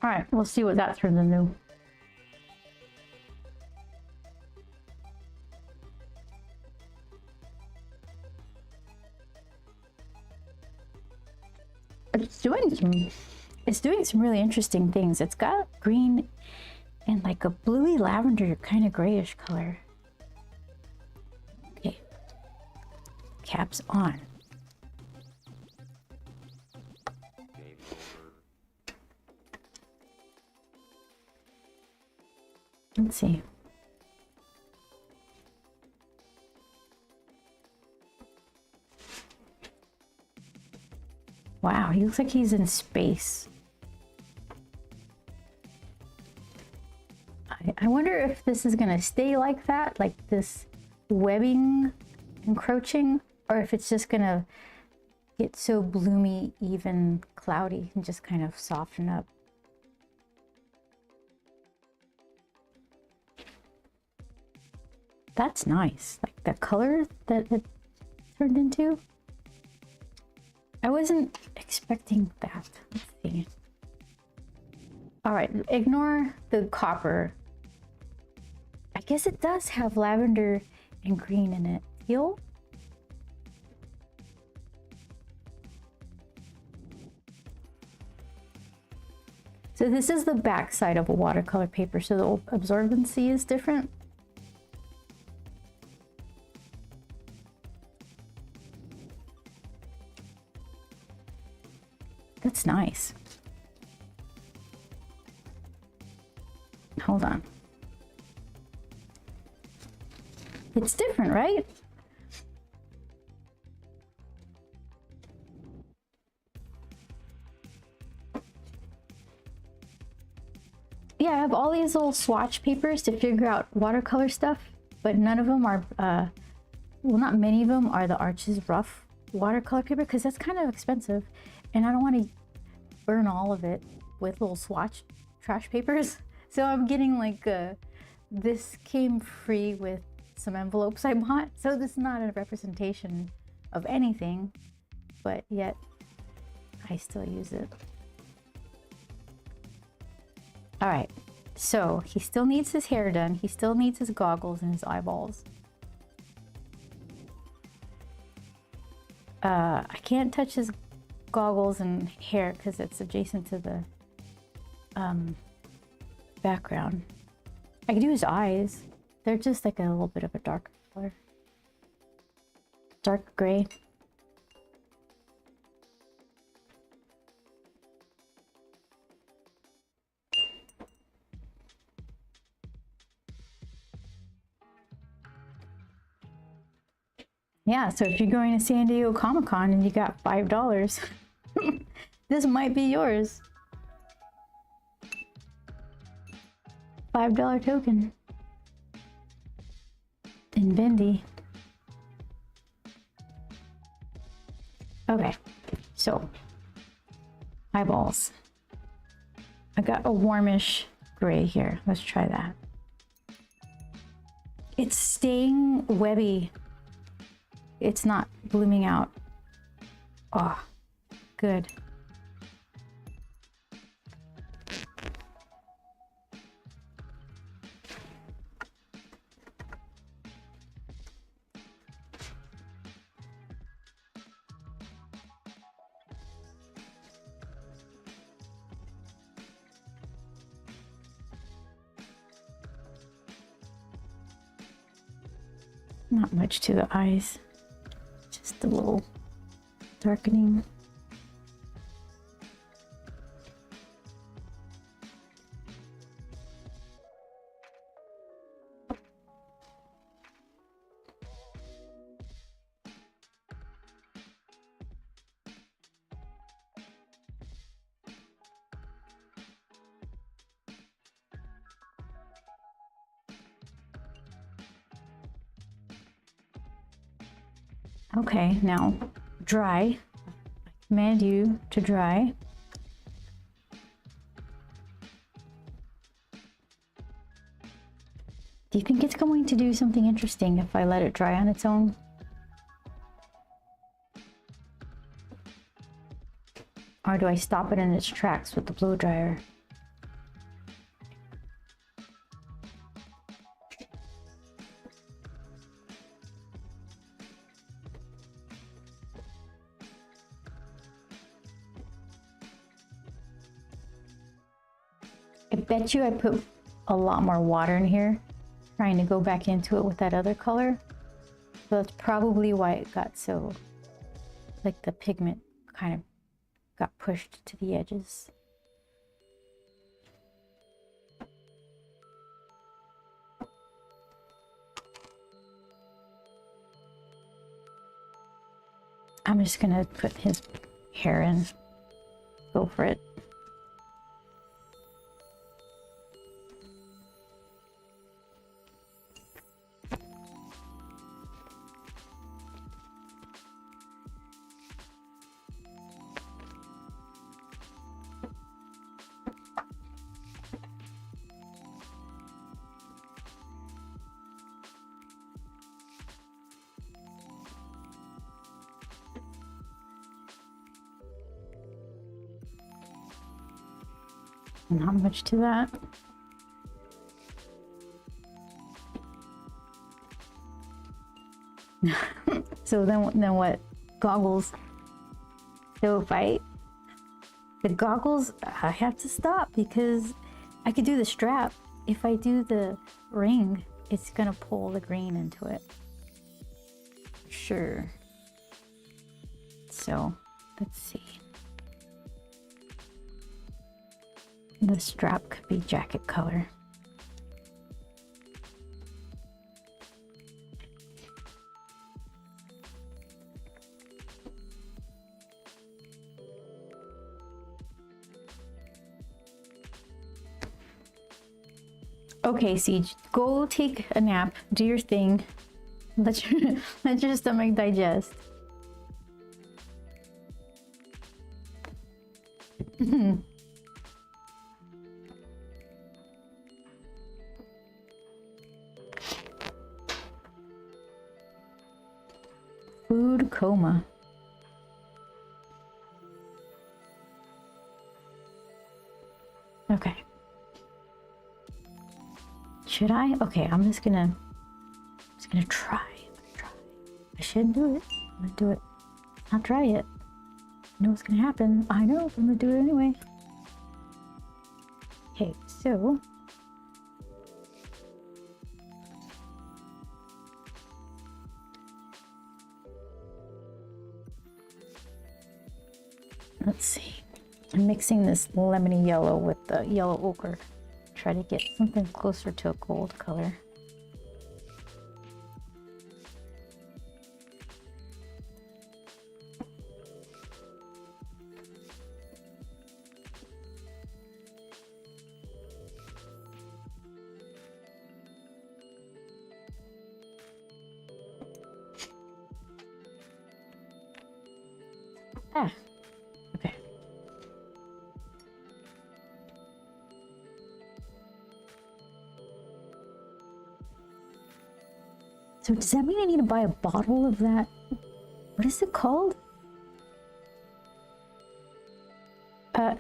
All right, we'll see what that turns into. It's doing some really interesting things. It's got green and like a bluey lavender kind of grayish color. Okay. Caps on. Let's see. Wow, he looks like he's in space. I wonder if this is gonna stay like that, like this webbing encroaching, or if it's just gonna get so bloomy, even cloudy, and just kind of soften up. That's nice. Like the color that it turned into. I wasn't expecting that. Let's see. All right, ignore the copper. I guess it does have lavender and green in it. Teal? So this is the back side of a watercolor paper, so the absorbency is different. That's nice. Hold on. It's different, right? Yeah, I have all these little swatch papers to figure out watercolor stuff, but none of them are, well, not many of them are the Arches rough watercolor paper because that's kind of expensive, and I don't want to burn all of it with little swatch trash papers. So I'm getting like this came free with some envelopes I bought, so this is not a representation of anything, but yet I still use it. All right, so he still needs his hair done. He still needs his goggles and his eyeballs. I can't touch his goggles and hair because it's adjacent to the background. I could do his eyes. They're just like a little bit of a dark color. Dark gray. Yeah, so if you're going to San Diego Comic-Con and you got $5, this might be yours. $5 token. In Vending. Okay, so eyeballs. I got a warmish gray here. Let's try that. It's staying webby. It's not blooming out. Oh, good. Not much to the eyes. Just a little darkening. Okay, now dry. I command you to dry. Do you think it's going to do something interesting if I let it dry on its own? Or do I stop it in its tracks with the blow dryer? I bet you I put a lot more water in here, trying to go back into it with that other color. So that's probably why it got so, like the pigment kind of got pushed to the edges. I'm just gonna put his hair in. Go for it. Not much to that. So then what? Goggles. So if the goggles, I have to stop because I could do the strap. If I do the ring, it's gonna pull the green into it. Sure. So let's see. The strap could be jacket color. Okay, Siege, go take a nap, do your thing. Let your stomach digest. Food coma. Okay. Should I? Okay, I'm just gonna try. I shouldn't do it. I'm gonna do it. Not dry yet. I know what's gonna happen. I know, I'm gonna do it anyway. Okay, so let's see. I'm mixing this lemony yellow with the yellow ochre. Try to get something closer to a gold color. Ah, okay. So does that mean I need to buy a bottle of that? What is it called?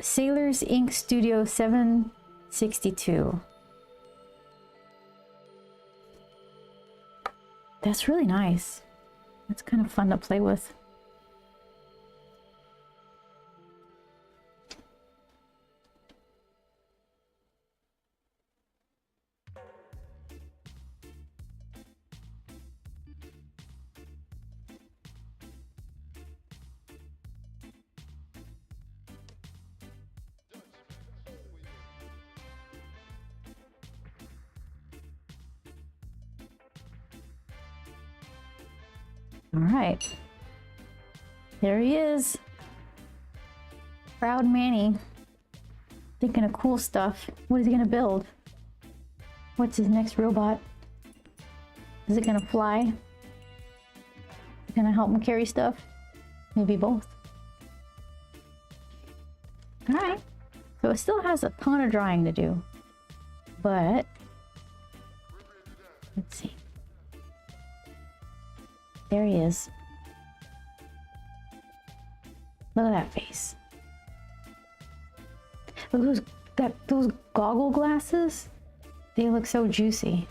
Sailors Ink Studio 762. That's really nice. That's kind of fun to play with. All right, there he is. Proud Manny, thinking of cool stuff. What is he gonna build? What's his next robot? Is it gonna fly? Is it gonna help him carry stuff? Maybe both. All right, so it still has a ton of drying to do, but let's see. There he is. Look at that face. Look at those goggle glasses. They look so juicy.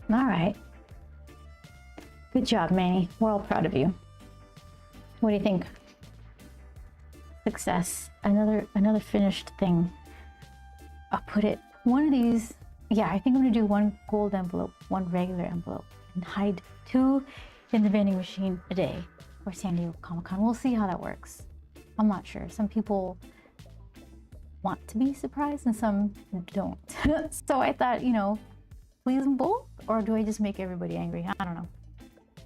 All right. Good job, Manny. We're all proud of you. What do you think? Success. Another finished thing. I'll put it. One of these. Yeah, I think I'm gonna do one gold envelope, one regular envelope, and hide 2 in the vending machine a day for San Diego Comic-Con. We'll see how that works. I'm not sure. Some people want to be surprised and some don't. So I thought, you know, please them both, or do I just make everybody angry? I don't know.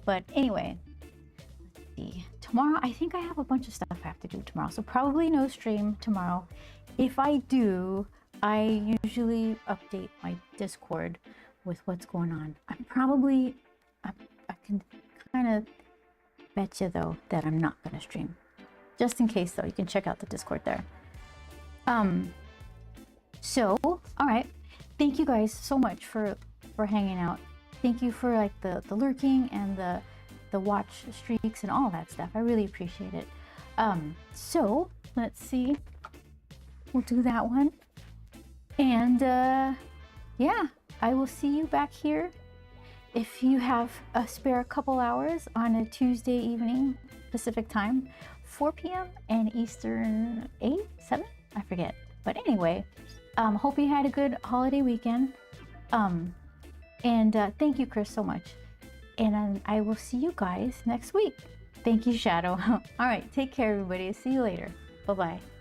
But anyway, let's see. Tomorrow, I think I have a bunch of stuff I have to do tomorrow. So probably no stream tomorrow. If I do, I usually update my Discord with what's going on. I can kind of bet you though that I'm not gonna stream. Just in case though, you can check out the Discord there. So, all right. Thank you guys so much for hanging out. Thank you for like the lurking and the watch streaks and all that stuff. I really appreciate it. So let's see. We'll do that one. And yeah, I will see you back here if you have a spare couple hours on a Tuesday evening Pacific time, 4 p.m. and Eastern 8, 7, I forget. But anyway, hope you had a good holiday weekend. And thank you, Chris, so much. And I will see you guys next week. Thank you, Shadow. All right, take care, everybody. See you later. Bye-bye.